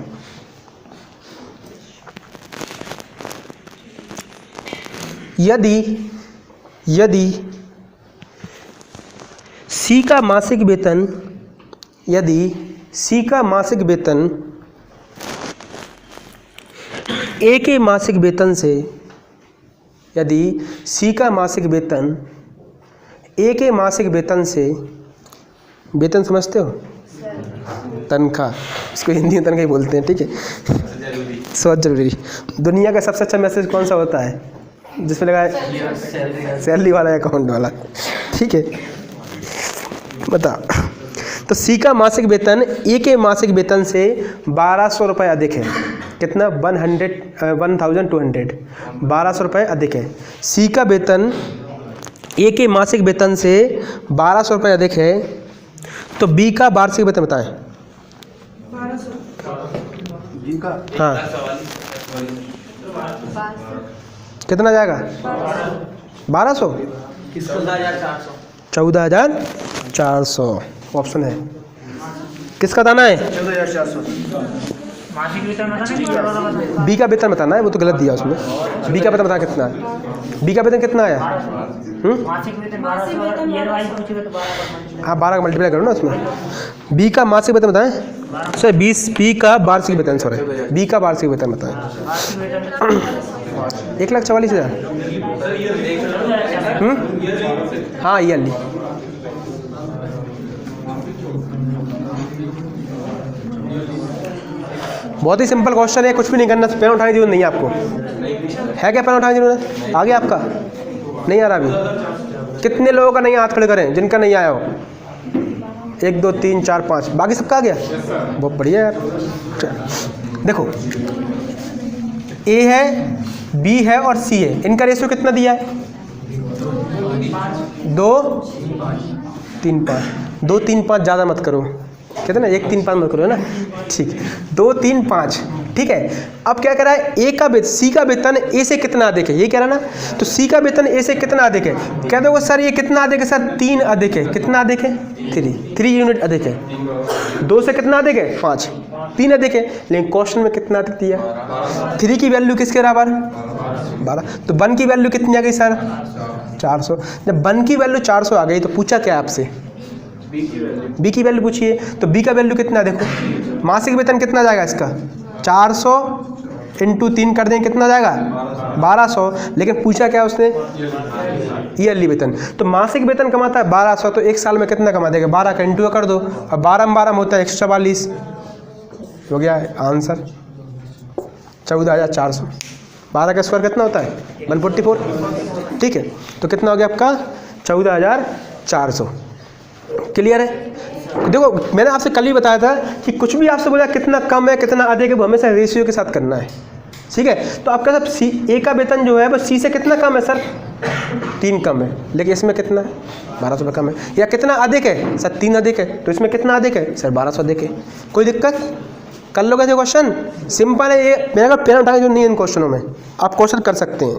यदि यदि सी का मासिक वेतन ए के मासिक वेतन से, यदि सी का मासिक वेतन ए के मासिक वेतन से, वेतन समझते हो, तनख्वाह, इसको हिंदी में तनख्वाह ही बोलते हैं, ठीक है, बहुत जरूरी। दुनिया का सबसे अच्छा मैसेज कौन सा होता है, जिसमें लगा है सैलरी वाला, अकाउंट वाला, ठीक है, बता। तो सी का मासिक वेतन ए के मासिक वेतन से 1200 रुपये अधिक है। कितना? 1200, 1200 रुपये अधिक है। सी का वेतन ए के मासिक वेतन से 1200 रुपये अधिक है, तो बी का वार्षिक वेतन बताएं। 1200 का, हाँ, कितना जाएगा? 1200, 14,400 ऑप्शन है। किसका दाना है? 14,400 मासिक वेतन बताना, बी का वेतन बताना है, वो तो गलत दिया उसमें। बी का वेतन बताना कितना है? बी का वेतन कितना आया? मासिक वेतन 1200, ईयर वाइज पूछेगा तो 12 हाँ, 12 का मल्टीप्लाई करो ना उसमें। बी का मासिक वेतन बताएं, सर 20, बी का वार्षिक वेतन, सॉरी, बी का वार्षिक वेतन बताएं। मासिक वेतन 1,44,000। हाँ, ईयरली। बहुत ही सिंपल क्वेश्चन है, कुछ भी नहीं करना, पेन उठाने की जरूरत नहीं है आपको। है क्या पेन उठाने की जरूरत? आ गया आपका? नहीं आ रहा अभी? कितने लोगों का नहीं, हाथ खड़े करें जिनका नहीं आया हो। 1 2 3 4 5, बाकी सबका आ गया? बहुत बढ़िया यार। देखो, ए है, बी है और सी है, इनका रेशियो कितना दिया है? 2 3 5। 2 3 5 ज़्यादा मत करो, कहते ना 1 3 5 मत करो, है ना, ठीक। 2 3 5, ठीक है। अब क्या कह रहा है? ए का वेतन, सी का वेतन ए से कितना अधिक है, ये कह रहा है ना। तो सी का वेतन ए से कितना अधिक है? कह दो सर ये कितना अधिक है? सर 3 अधिक है। कितना अधिक है? 3 यूनिट अधिक है। 2 से कितना अधिक है? 5। 3 अधिक है, लेकिन क्वेश्चन में कितना अधिक दिया? 3 की वैल्यू किसके बराबर? 12। तो 1 की वैल्यू कितनी आ गई सर? 400। जब 1 की वैल्यू 400 आ गई तो पूछा क्या आपसे? बी की वैल्यू पूछिए। तो बी का वैल्यू कितना? देखो, मासिक वेतन कितना जाएगा इसका? 400 इंटू 3 कर दें, कितना जाएगा? 1200। लेकिन पूछा क्या उसने? ईयरली वेतन। तो मासिक वेतन कमाता है 1200, तो एक साल में कितना कमा देगा? 12 का इंटू कर दो, अब 12 में 12 में होता है 144, हो गया आंसर 14,400। 12 का स्क्वायर कितना होता है? 144, ठीक है। तो कितना हो गया आपका? 14,400। क्लियर है? देखो, मैंने आपसे कल ही बताया था कि कुछ भी आपसे बोला कितना कम है कितना अधिक है, वो हमेशा रेशियो के साथ करना है, ठीक है। तो आपका सब सी, ए का वेतन जो है वो सी से कितना कम है सर? 3 कम है, लेकिन इसमें कितना है? 1200 रुपये कम है। या कितना अधिक है सर? 3 अधिक है, तो इसमें कितना अधिक है सर? 1200 अधिक है। कोई दिक्कत? कर लोगे जो क्वेश्चन सिंपल है ये, मेरे को पेन उठाने जो नहीं है इन क्वेश्चनों में, आप क्वेश्चन कर सकते हैं।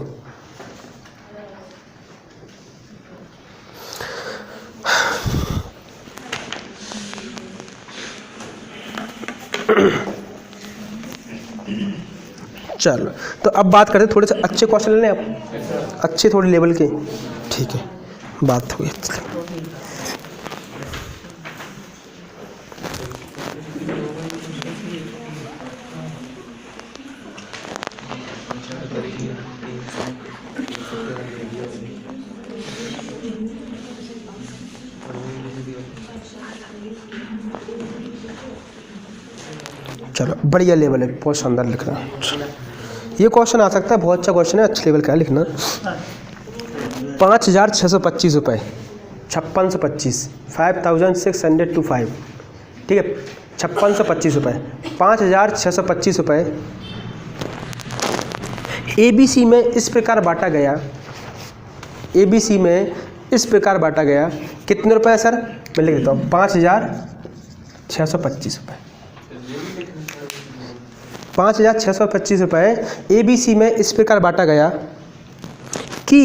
चलो, तो अब बात करते हैं थोड़े से अच्छे क्वेश्चन लेने, आप अच्छे थोड़े लेवल के, ठीक है, बात हुई। चलो, बढ़िया लेवल है, बहुत शानदार लिखना। ये क्वेश्चन आ सकता है, बहुत अच्छा क्वेश्चन है, अच्छे लेवल का है लिखना। 5,625 रुपये, 5625, 5,625, ठीक है, 5625 रुपये, 5,625 रुपये ABC में इस प्रकार बांटा गया, ABC में इस प्रकार बांटा गया, कितने रुपए है सर? मैं लिख देता हूँ, 5,625 रुपये। 5,625 रुपये ABC में इस प्रकार बांटा गया कि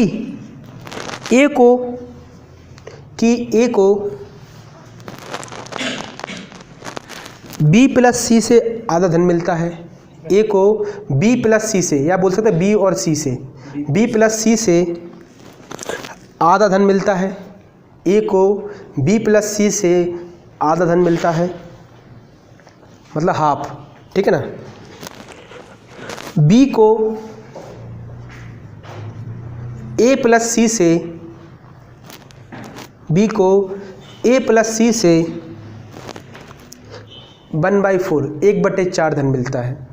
ए को B प्लस C से आधा धन मिलता है। ए को B प्लस C से, या बोल सकते हैं B और C से, B प्लस C से आधा धन मिलता है, ए को बी प्लस सी से आधा धन मिलता है, मतलब हाफ, ठीक है ना। बी को ए प्लस सी से, बी को ए प्लस सी से 1/4 1/4 धन मिलता है।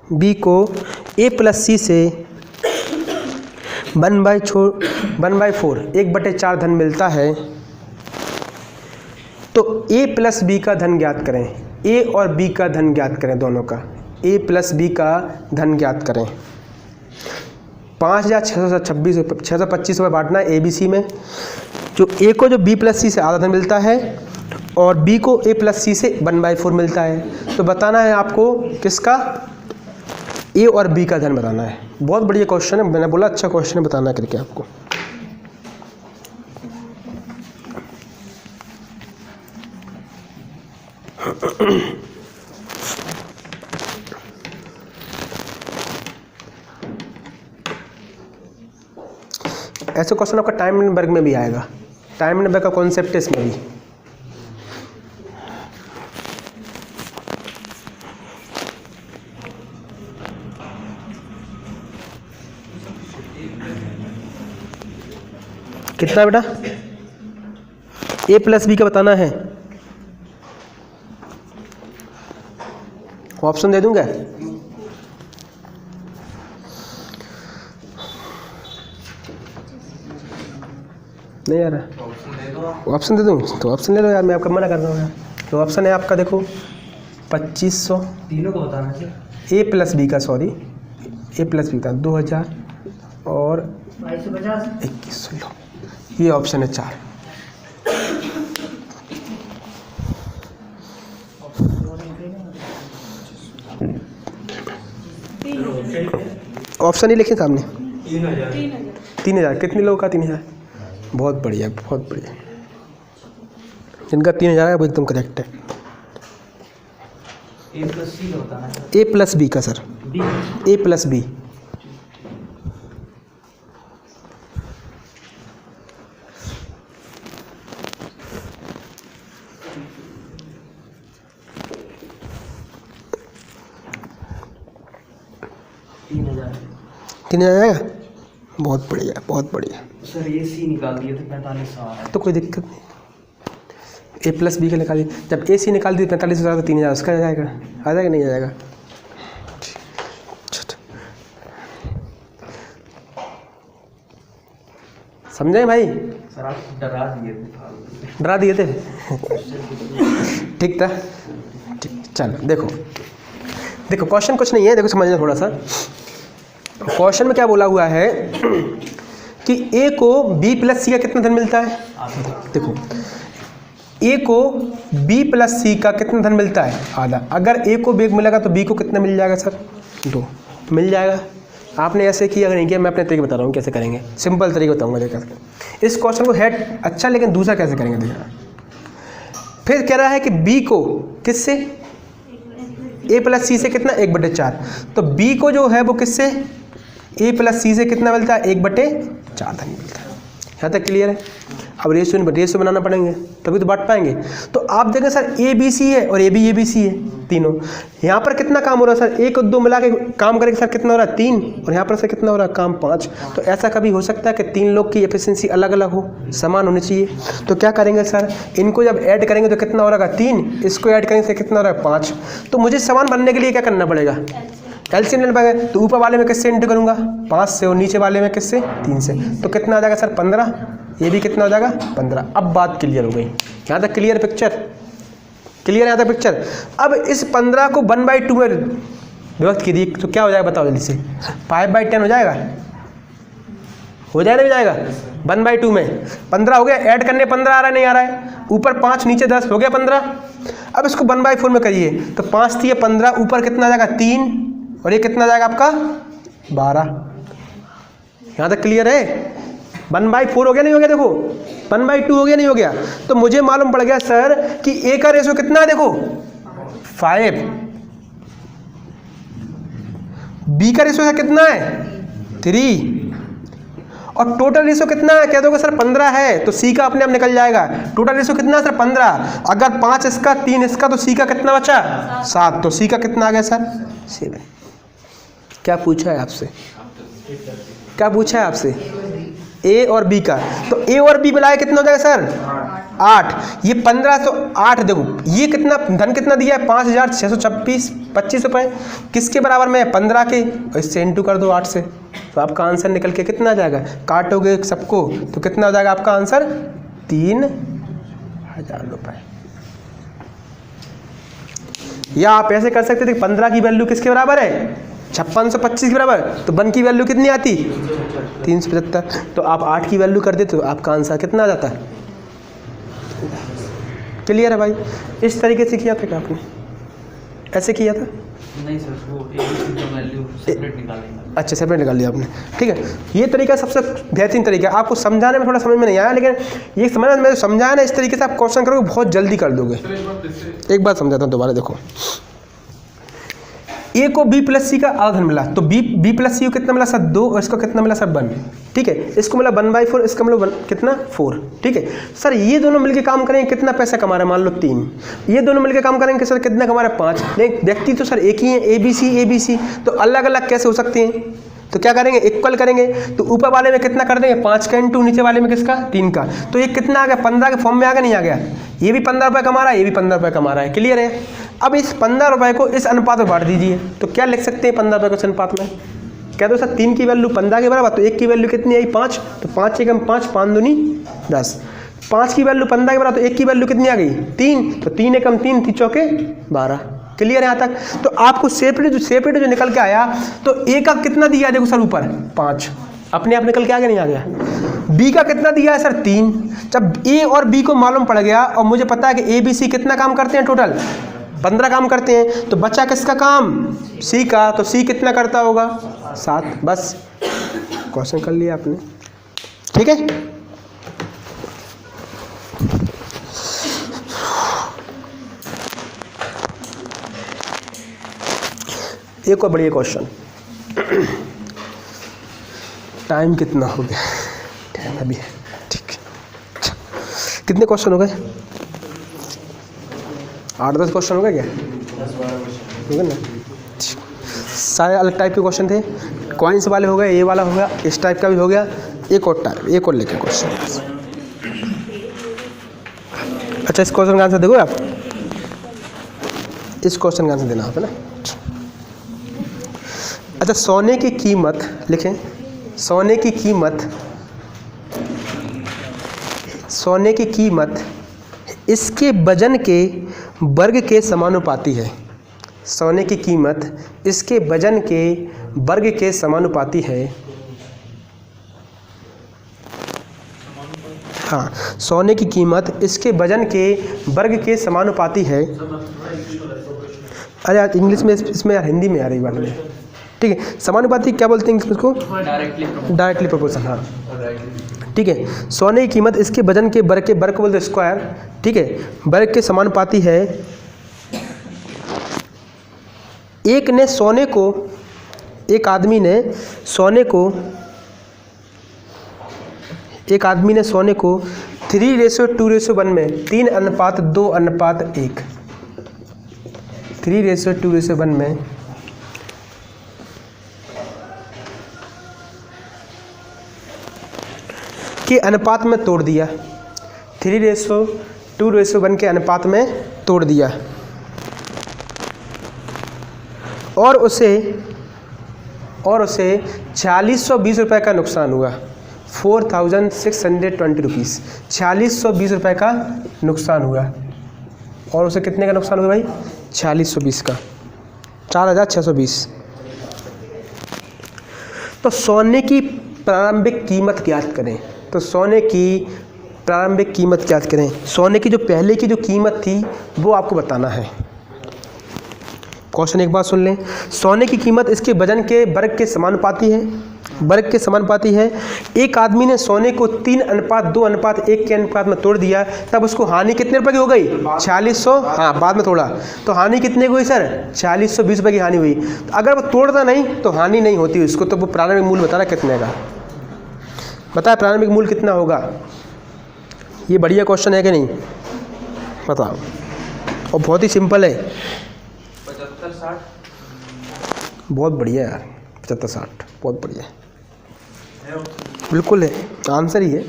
बी को ए प्लस सी से 1/4 1/4 धन मिलता है। तो ए प्लस बी का धन ज्ञात करें, ए और बी का धन ज्ञात करें, दोनों का ए प्लस बी का धन ज्ञात करें। 5,625 में बांटना है ए बी सी में। जो ए को जो बी प्लस सी से आधा धन मिलता है और बी को ए प्लस सी से 1/4 मिलता है। तो बताना है आपको किसका, ए और बी का धन बताना है। बहुत बढ़िया क्वेश्चन है, मैंने बोला अच्छा क्वेश्चन है, बताना करके आपको। ऐसे क्वेश्चन आपका टाइम नंबर में भी आएगा, टाइम नंबर का कॉन्सेप्ट है इसमें भी। कितना बेटा, ए प्लस बी का बताना है। ऑप्शन दे दूंगा, नहीं यार ऑप्शन दे दूँ तो ऑप्शन ले लो यार, मैं आपका मना कर रहा हूँ यार। तो ऑप्शन है आपका देखो 2500, तीनों को बताना चाहिए। ए प्लस बी का, सॉरी ए प्लस बी का 2000 और 2250 2100, लो ये ऑप्शन है 4। ऑप्शन ही लिखे सामने, 3000 कितने लोगों का 3000, बहुत बढ़िया बहुत बढ़िया। जिनका 3000 है वो एकदम करेक्ट है। ए प्लस सी का बताना है। ए प्लस बी का सर, बी ए प्लस बी। तीन हजार आएगा, बहुत बढ़िया बहुत बढ़िया। सर ये सी निकाल दिए थे 4500 आ रहा है। तो कोई दिक्कत नहीं, ए प्लस बी का निकाल दिए, जब ए सी निकाल दी 45,000 तो 3000 उसका आ जाएगा, आ जाएगा नहीं आ जाएगा। समझे भाई, सर आप डरा डरा दिए थे दिए थे ठीक था, ठीक। चलो देखो देखो क्वेश्चन कुछ नहीं है, देखो समझना थोड़ा सा। क्वेश्चन में क्या बोला हुआ है कि ए को बी प्लस सी का कितना धन मिलता है। देखो ए को बी प्लस सी का कितना धन मिलता है, आधा। अगर ए को बी मिलेगा तो बी को कितना मिल जाएगा सर, 2 मिल जाएगा। आपने ऐसे किया, अगर नहीं किया मैं अपने तरीके बता रहा हूँ कैसे करेंगे, सिंपल तरीके बताऊँगा। देखा इस क्वेश्चन को हेड अच्छा, लेकिन दूसरा कैसे करेंगे देखा। फिर कह रहा है कि बी को किससे, ए प्लस सी से कितना 1/4। तो बी को जो है वो किससे, ए प्लस सी से कितना मिलता है 1/4 धन मिलता है। यहाँ तक क्लियर है। अब रेशियो बनाना पड़ेंगे तभी तो बांट पाएंगे। तो आप देखें सर ए बी सी है और ए बी सी है तीनों। यहाँ पर कितना काम हो रहा है सर, 1 और 2 मिला के काम करेंगे सर कितना हो रहा है 3, और यहाँ पर सर कितना हो रहा है काम 5। तो ऐसा कभी हो सकता है कि 3 लोग की एफिशिएंसी अलग अलग हो, समान होनी चाहिए। तो क्या करेंगे सर, इनको जब ऐड करेंगे तो कितना हो रहा है 3, इसको ऐड करेंगे तो कितना हो रहा है 5। तो मुझे समान बनने के लिए क्या करना पड़ेगा, एलसीएम लेना पड़ेगा। तो ऊपर वाले में किससे इंटू करूँगा 5 से, और नीचे वाले में किससे 3 से। तो कितना आ जाएगा सर 15, ये भी कितना हो जाएगा 15। अब बात क्लियर हो गई, यहाँ तक क्लियर पिक्चर, क्लियर यहाँ तक पिक्चर। अब इस 15 को 1/2 में विभक्त कीजिए तो क्या हो जाएगा बताओ जल्दी से, 5/10 हो जाएगा, हो जाएगा नहीं जाएगा 1/2 में 15 हो गया। ऐड करने 15 आ रहा है नहीं आ रहा है, ऊपर 5 नीचे 10 हो गया 15। अब इसको 1/4 में करिए तो 5 थी 15, ऊपर कितना आ जाएगा 3, और ये कितना आ जाएगा आपका 12। यहाँ तक क्लियर है। 1/4 हो गया नहीं हो गया, देखो 1/2 हो गया नहीं हो गया। तो मुझे मालूम पड़ गया सर कि ए का रेशो कितना है, देखो 5, बी का रेशो है कितना है 3, और टोटल रेशो कितना है, कह दोगे सर 15 है तो सी का अपने आप निकल जाएगा। टोटल रेशो कितना है सर 15, अगर 5 इसका 3 इसका तो सी का कितना बचा 7, तो सी का कितना आ गया सर 7। क्या पूछा है आपसे, क्या पूछा है आपसे, ए और बी का, तो ए और बी मिलाए कितना हो जाएगा सर 8, ये 15 तो 8, देखो ये कितना धन कितना दिया है 5,625 रुपये, किसके बराबर में है 15 के, इससे इंटू कर दो 8 से, तो आपका आंसर निकल के कितना आ जाएगा, काटोगे सबको तो कितना हो जाएगा आपका आंसर 3,000 रुपये। या आप ऐसे कर सकते थे 15 की वैल्यू किसके बराबर है 5625 के बराबर, तो 1 की वैल्यू कितनी आती 375, तो आप 8 की वैल्यू कर देते तो आपका आंसर कितना आ जाता है। क्लियर है भाई, इस तरीके से किया था क्या आपने, ऐसे किया था नहीं सर, वो ABC का वैल्यू सेपरेट निकालेंगे। अच्छा सेपरेट निकाल लिया आपने, ठीक है। ये तरीका सबसे बेहतरीन तरीका है, आपको समझाने में थोड़ा समझ में नहीं आया, लेकिन ये समझना मैं समझाया ना, इस तरीके से आप क्वेश्चन करोगे बहुत जल्दी कर दोगे। एक बार समझाता हूँ दोबारा, देखो ए को बी प्लस सी का आधा धन मिला, तो बी प्लस सी को कितना मिला सर 2, और इसको कितना मिला सर 1, ठीक है। इसको मिला 1/4, इसका मिला कितना 4, ठीक है। सर ये दोनों मिलके काम करेंगे कितना पैसा कमा रहे हैं, मान लो 3, ये दोनों मिलके काम करेंगे सर कितना कमा रहे हैं 5, नहीं व्यक्ति तो सर एक ही है ए बी सी, तो अलग अलग कैसे हो सकते हैं, तो क्या करेंगे इक्वल करेंगे, तो ऊपर वाले में कितना कर देंगे 5 का इंटू नीचे वाले में किसका 3 का, तो ये कितना आ गया 15 के फॉर्म में आ गया नहीं आ गया, ये भी 15 रुपये कमा रहा है, ये भी 15 रुपये कमा रहा है। क्लियर है। अब इस 15 रुपये को इस अनुपात में बांट दीजिए, तो क्या लिख सकते हैं 15 रुपये को इस अनुपात में, कह दो सर 3 की वैल्यू 15 के बराबर, तो 1 की वैल्यू कितनी आई 5, तो 5 एकम 5, 5 दूनी 10, 5 की वैल्यू 15 के बराबर, तो 1 की वैल्यू कितनी आ गई 3, तो 3 एकम 3, 3 चौके 12। क्लियर है यहाँ तक। तो आपको सेपरेट जो निकल के आया, तो ए का कितना दिया देखो सर ऊपर 5, अपने आप निकल के आ गया नहीं आ गया। बी का कितना दिया है सर 3, जब ए और बी को मालूम पड़ गया और मुझे पता है कि ए बी सी कितना काम करते हैं टोटल 15 काम करते हैं, तो बचा किसका काम सी का, तो सी कितना करता होगा 7, बस क्वेश्चन कर लिया आपने, ठीक है। एक और बढ़िया क्वेश्चन, टाइम कितना हो गया, टाइम अभी है, ठीक है। अच्छा, कितने क्वेश्चन हो गए, 8-10 क्वेश्चन हो गए क्या, हो गए ना, सारे अलग टाइप के क्वेश्चन थे, कॉइन्स वाले हो गए, ये वाला हो गया, इस टाइप का भी हो गया, एक और टाइप, एक और लेके क्वेश्चन। अच्छा इस क्वेश्चन का आंसर देखो आप, इस क्वेश्चन का आंसर देना आप है ना। अच्छा सोने की कीमत लिखें, सोने की कीमत इसके वजन के वर्ग के समानुपाती है, सोने की कीमत इसके वजन के वर्ग के समानुपाती है। हाँ, सोने की कीमत इसके वजन के वर्ग के समानुपाती है। अरे यार इंग्लिश में इसमें यार हिंदी में आ रही बात में, ठीक है। समानुपाती क्या बोलते हैं इसको, डायरेक्टली प्रोपोर्शनल, हाँ ठीक है। सोने की कीमत इसके वजन के वर्ग को बोलते हैं स्क्वायर, ठीक है, वर्ग के समानुपाती है। एक आदमी ने सोने को 3:2:1 में 3:2:1 3:2:1 में के अनुपात में तोड़ दिया, 3:2:1 के अनुपात में तोड़ दिया, और उसे 4620 रुपये का नुकसान हुआ, 4620 रुपीज़, 4620 रुपये का नुकसान हुआ। और उसे कितने का नुकसान हुआ भाई 4620 का, 4620। तो सोने की प्रारंभिक कीमत ज्ञात करें, तो सोने की प्रारंभिक कीमत ज्ञात करें, सोने की जो पहले की जो कीमत थी वो आपको बताना है। क्वेश्चन एक बार सुन लें, सोने की कीमत इसके वजन के वर्ग के समानुपाती है। एक आदमी ने सोने को 3:2:1 के अनुपात में तोड़ दिया, तब उसको हानि कितने रुपए की हो गई 4600, हाँ बाद में तोड़ा तो हानि कितने की हुई सर 4620 रुपये की हानि हुई। तो अगर वो तोड़ता नहीं तो हानि नहीं होती उसको, तो वो प्रारंभिक मूल्य बता रहा कितने का। बताए प्रारंभिक मूल्य कितना होगा। ये बढ़िया क्वेश्चन है कि नहीं, बताओ। और बहुत ही सिंपल है, 75-60। बहुत बढ़िया यार, 75-60 बहुत बढ़िया, बिल्कुल है, आंसर ही है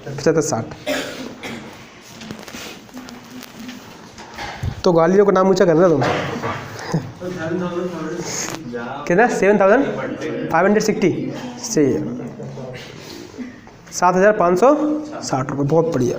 75-60। तो गालियों को नाम ऊँचा कर रहे हो तुम। कितना 7560 सही है, 7560 रुपये, बहुत बढ़िया।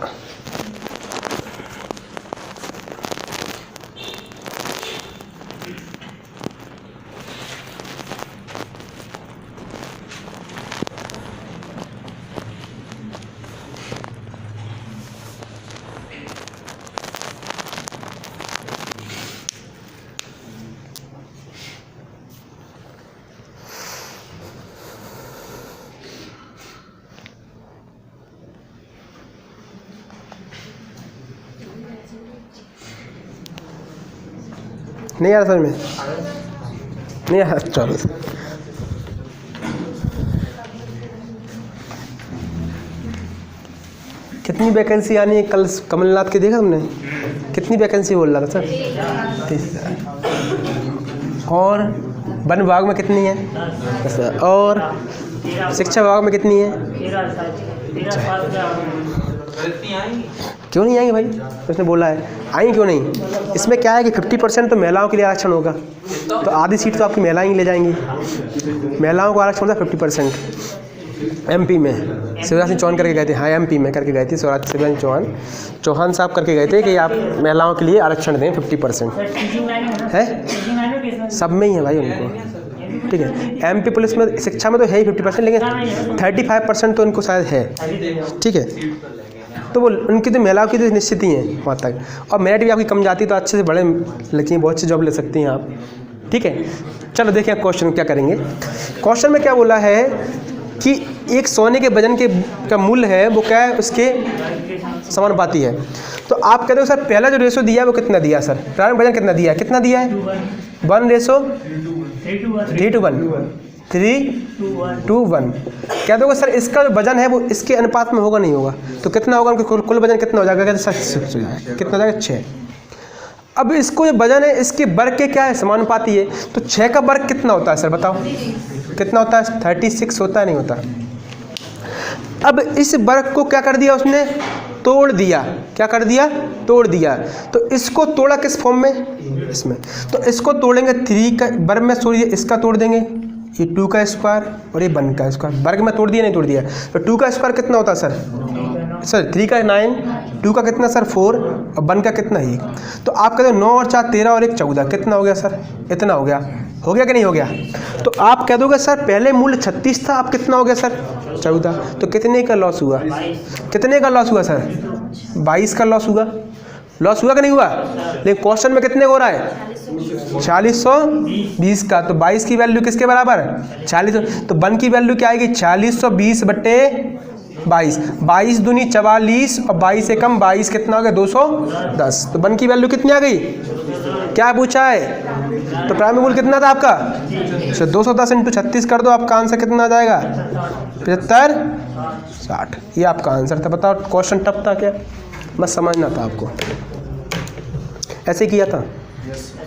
नहीं आ रहा समझ में, नहीं आ रहा, चलो। कितनी वैकेंसी आनी है कल कमलनाथ की, देखा तुमने कितनी वैकेंसी बोल रहा था सर? 30,000। और वन विभाग में कितनी है? और शिक्षा विभाग में कितनी है? क्यों नहीं आएंगे भाई, उसने बोला है, आएंगे क्यों नहीं। इसमें क्या है कि 50% तो महिलाओं के लिए आरक्षण होगा, तो आधी सीट तो आपकी महिलाएं ही ले जाएंगी। महिलाओं को आरक्षण होता है 50%। एमपी में शिवराज सिंह चौहान करके गए थे, हाँ एमपी में करके गए थे, शिवराज सिंह चौहान साहब करके गए थे कि आप महिलाओं के लिए आरक्षण दें 50%। है सब में ही है भाई उनको, ठीक है। एमपी पुलिस में, शिक्षा में तो है ही 50%, लेकिन 35% तो उनको शायद है, ठीक है। तो वो उनकी तो महिलाओं की तो निश्चित ही है वहाँ तक। और मेरिट भी आपकी कम जाती तो अच्छे से बड़े लड़की बहुत अच्छी जॉब ले सकती हैं आप, ठीक है। चलो देखिए क्वेश्चन क्या करेंगे। क्वेश्चन में क्या बोला है कि एक सोने के वजन के का मूल्य है वो क्या है, उसके समानुपाती है। तो आप कहते हो सर पहला जो रेशो दिया है वो कितना दिया सर, प्रारंभिक वजन कितना दिया है, कितना दिया है 1:3:1 क्या दोगे सर। इसका जो वजन है वो इसके अनुपात में होगा नहीं होगा, तो कितना होगा उनका कुल वजन कितना हो जाएगा, कहते सर कितना हो जाएगा 6। अब इसको जो वजन है इसके वर्ग के क्या है समानुपाती है, तो 6 का वर्ग कितना होता है सर बताओ, कितना होता है 36 होता है, नहीं होता। अब इस वर्ग को क्या कर दिया उसने, तोड़ दिया, क्या कर दिया, तोड़ दिया। तो इसको तोड़ा किस फॉर्म में, इसमें, तो इसको तोड़ेंगे 3 का वर्ग में, छोड़िए इसका तोड़ देंगे, ये 2 का स्क्वायर और ये 1 का स्क्वायर, वर्ग में तोड़ दिया नहीं तोड़ दिया। तो 2 का स्क्वायर कितना होता है सर 3 का 9, 2 का कितना सर 4 और 1 का कितना 1। तो आप कहते हो 9 और 4 13 और 1 14, कितना हो गया सर, इतना हो गया कि नहीं हो गया। तो आप कह दोगे सर पहले मूल्य 36 था, अब कितना हो गया सर 14। तो कितने का लॉस हुआ, कितने का लॉस हुआ सर 22 का लॉस हुआ, लॉस हुआ कि नहीं हुआ। लेकिन क्वेश्चन में कितने हो रहा है 4020 का, तो 22 की वैल्यू किसके बराबर 40, तो 1 की वैल्यू क्या आएगी 4020/22, 22 दूनी 44 और 22 एकम 22 कितना हो गया 210। तो 1 की वैल्यू कितनी आ गई, क्या पूछा है, तो प्रारंभिक मूल्य कितना था आपका, तो 210 × 36 कर दो, आपका आंसर कितना आ जाएगा 75-60। ये आपका आंसर था। बताओ क्वेश्चन टफ था क्या, बस समझना था आपको, ऐसे किया था।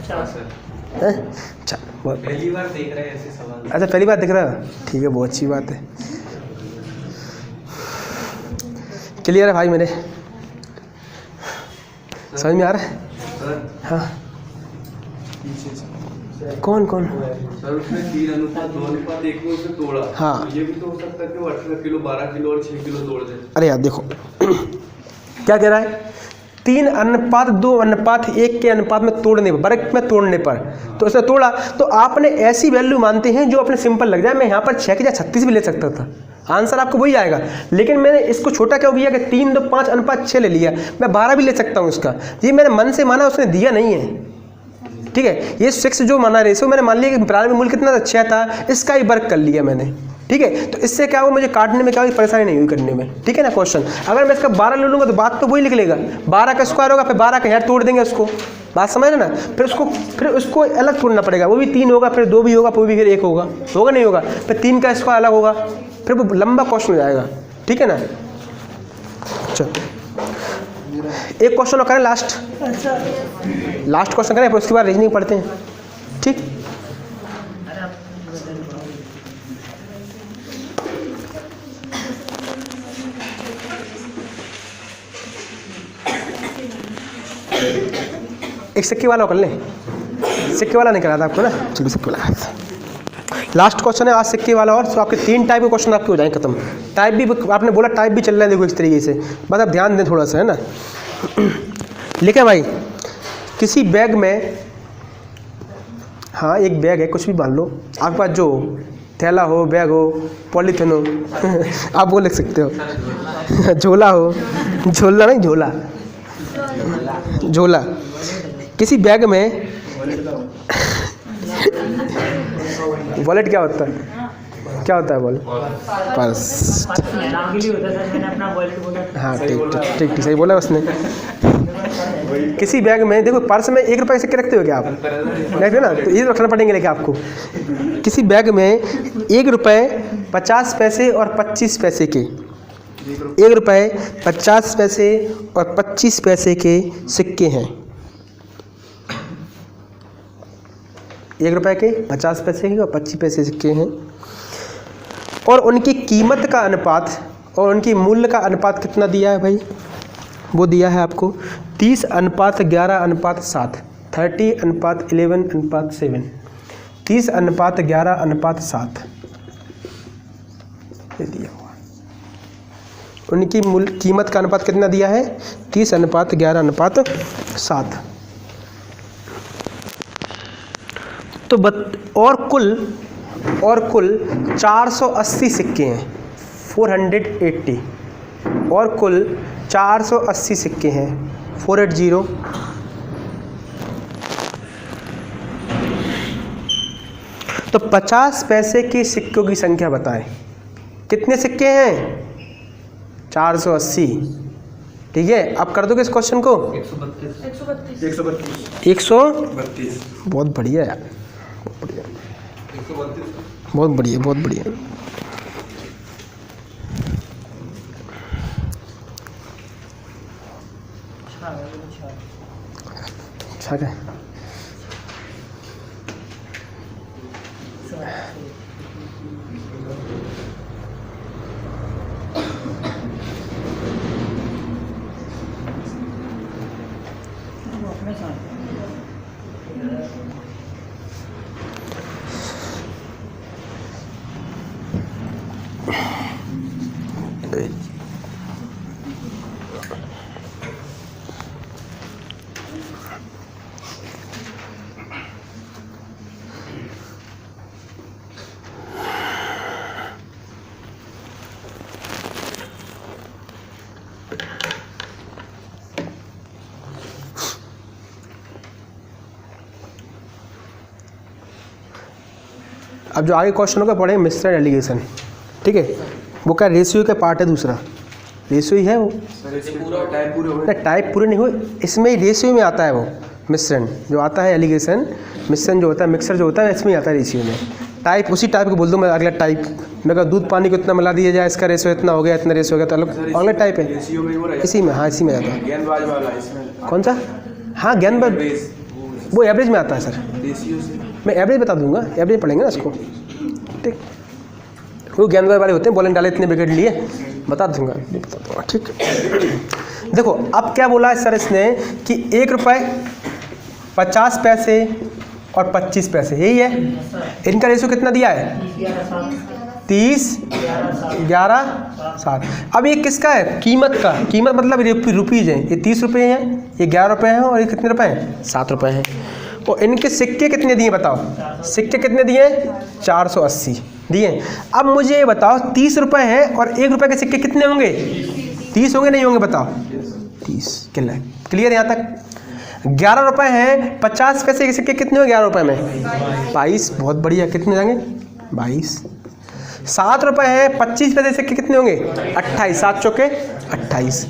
अच्छा पहली बार देख रहे हैं ऐसे सवाल। अच्छा पहली बार देख रहा है, ठीक है, बहुत अच्छी बात है। क्लियर है भाई मेरे, समझ में आ रहा है। हाँ कौन सर उसमें 3:2:1 में उसे तोड़ा, हाँ। तो ये भी तो हो सकता है कि वो 18 किलो 12 किलो और 6 किलो तोड़ दे। अरे यार देखो क्या कह रहा है, 3:2:1 के अनुपात में तोड़ने पर, वर्ग में तोड़ने पर, तो उसने तोड़ा। तो आपने ऐसी वैल्यू मानते हैं जो अपने सिंपल लग जाए। मैं यहाँ पर 6 की जगह 36 भी ले सकता था, आंसर आपको वही आएगा। लेकिन मैंने इसको छोटा क्यों किया कि 3:5:6 ले लिया, मैं 12 भी ले सकता हूँ इसका। ये मैंने मन से माना, उसने दिया नहीं है, ठीक है। ये 6 जो माना रेशो मैंने मान लिया कि प्रारंभिक मूल्य कितना था 6 था, इसका ही वर्ग कर लिया मैंने, ठीक है। तो इससे क्या हुआ, मुझे काटने में क्या हुई, परेशानी नहीं हुई करने में, ठीक है ना क्वेश्चन। अगर मैं इसका 12 ले लूँगा तो बात तो वही निकलेगा, 12 का स्क्वायर होगा, फिर 12 का यहाँ तोड़ देंगे उसको, बात समझ रहे ना। फिर उसको अलग तोड़ना पड़ेगा, वो भी 3 होगा, फिर 2 भी होगा, फिर 1 होगा, होगा नहीं होगा, फिर 3 का स्क्वायर अलग होगा, फिर वो लंबा क्वेश्चन हो जाएगा, ठीक है ना। चलो एक क्वेश्चन और करें, लास्ट क्वेश्चन करें, फिर उसके बाद रीजनिंग पढ़ते हैं, ठीक। एक सिक्के वाला कर लें, सिक्के वाला नहीं करा था आपको ना, चलिए सिक्के वाला। लास्ट क्वेश्चन है आज सिक्के वाला, और तो आपके 3 टाइप के क्वेश्चन आपके हो जाएंगे खत्म। टाइप भी आपने बोला, टाइप भी चल रहा है, देखो इस तरीके से, बस आप ध्यान दें थोड़ा सा, है ना। लिखे भाई, किसी बैग में, हाँ एक बैग है, कुछ भी मान लो आपके पास, जो थैला हो, बैग हो, पॉलीथिन हो आप वो लिख सकते हो झोला हो, झोला नहीं, झोला। किसी बैग में वॉलेट क्या होता है, क्या होता है वॉलेट, पर्स। नाम के लिए होता है सर, मैंने अपना वॉलेट बोला। हाँ ठीक सही बोला उसने। किसी बैग में, देखो पर्स में 1 रुपये के सिक्के रखते हो क्या आप, रखते हो ना, तो ये रखना पड़ेंगे लेकिन आपको। किसी बैग में 1 रुपये 50 पैसे और 25 पैसे के, 1 रुपये 50 पैसे और 25 पैसे के सिक्के हैं। 1 रुपये के 50 पैसे के और 25 पैसे सिक्के हैं, और उनकी कीमत का अनुपात और उनकी मूल्य का अनुपात कितना दिया है भाई, वो दिया है आपको 30:11:7, 30:11:7, 30:11:7 ये दिया हुआ। उनकी कीमत का अनुपात कितना दिया है, 30:11:7। तो और कुल 480 सिक्के हैं, 480, और कुल 480 सिक्के हैं, 480। तो 50 पैसे के सिक्कों की संख्या बताएं, कितने सिक्के हैं, 480, ठीक है। अब कर दोगे इस क्वेश्चन को, 132, बहुत बढ़िया यार, बहुत बढ़िया, बहुत बढ़िया। अच्छा है। अब जो आगे क्वेश्चन होगा पढ़ेंगे मिश्रण एलिगेशन, ठीक है। वो क्या रेशियो का पार्ट है, दूसरा रेशियो ही है वो, टाइप पूरे नहीं हुए, इसमें रेशियो में आता है वो मिश्रण जो आता है, एलिगेशन मिश्रण जो होता है, मिक्सर जो होता है, इसमें आता है रेशियो में। टाइप उसी टाइप को बोल दूँ मैं, अगला टाइप मैं कहा दूध पानी को इतना मिला दिया जाए, इसका रेशियो इतना हो गया, इतना रेशियो हो गया, तो अगला टाइप है इसी में। हाँ इसी में आता है। कौन सा, हाँ गेंदबाज, वो एवरेज में आता है सर, मैं एवरेज बता दूंगा, एवरेज पढ़ेंगे ना इसको, ठीक। वो गेंदबाज वाले होते हैं, बॉल डाले इतने विकेट लिए, बता दूंगा, बता दूंगा, ठीक। देखो अब क्या बोला है सर इसने कि 1 रुपये 50 पैसे और 25 पैसे, यही है। इनका रेशियो कितना दिया है, 30:11:7। अब ये किसका है, कीमत का, कीमत मतलब रुपीज़ है, ये 30 रुपये हैं, ये 11 रुपये हैं, और ये कितने रुपये हैं, 7 रुपये हैं। और इनके सिक्के कितने दिए बताओ, सिक्के कितने दिए, 480 दिए। अब मुझे ये बताओ 30 रुपये हैं और 1 रुपये के सिक्के कितने होंगे, 30 होंगे नहीं होंगे बताओ, 30 क्लियर यहाँ तक। 11 रुपये हैं, 50 पैसे के सिक्के कितने होंगे 11 रुपये में, 22, बहुत बढ़िया, कितने जाएंगे 22। 7 रुपये है, 25 पैसे सिक्के कितने होंगे? 28, 7 चौके 28।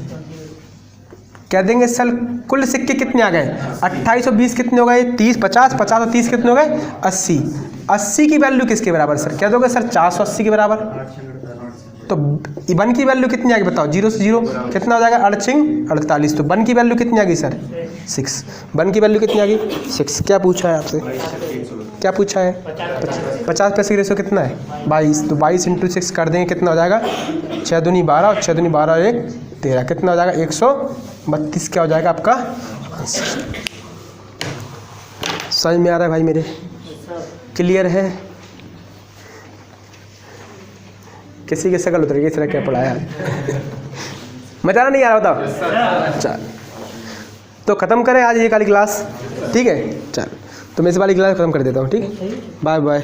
कह देंगे सर कुल सिक्के कितने आ गए? 28 और 20 कितने हो गए? 30, 50, 50 और 30 कितने हो गए? 80। 80 की वैल्यू किसके बराबर सर? क्या दोगे सर? 480 के बराबर। तो 1 की वैल्यू कितनी आ गई बताओ? 0 से 0 कितना हो जाएगा? 48। तो 1 की वैल्यू कितनी आ गई सर? 6। 1 की वैल्यू कितनी आ गई? 6। क्या पूछा है आपसे? क्या पूछा है? 50 पैसे की रेशो कितना है? 22। तो 22 × 6 कर देंगे, कितना हो जाएगा? 6 दूनी 12 और 6 दूनी 12 1 13, कितना हो जाएगा? 132। क्या हो जाएगा आपका आंसर? समझ में आ रहा है भाई मेरे? क्लियर है? किसी की शक्ल उतर गई, इस तरह क्या पढ़ाया? मजा नहीं आ रहा? बताओ। चल तो ख़त्म करें आज ये वाली क्लास, ठीक है? चल तो मैं इस वाली क्लास ख़त्म कर देता हूँ, ठीक है? Bye bye.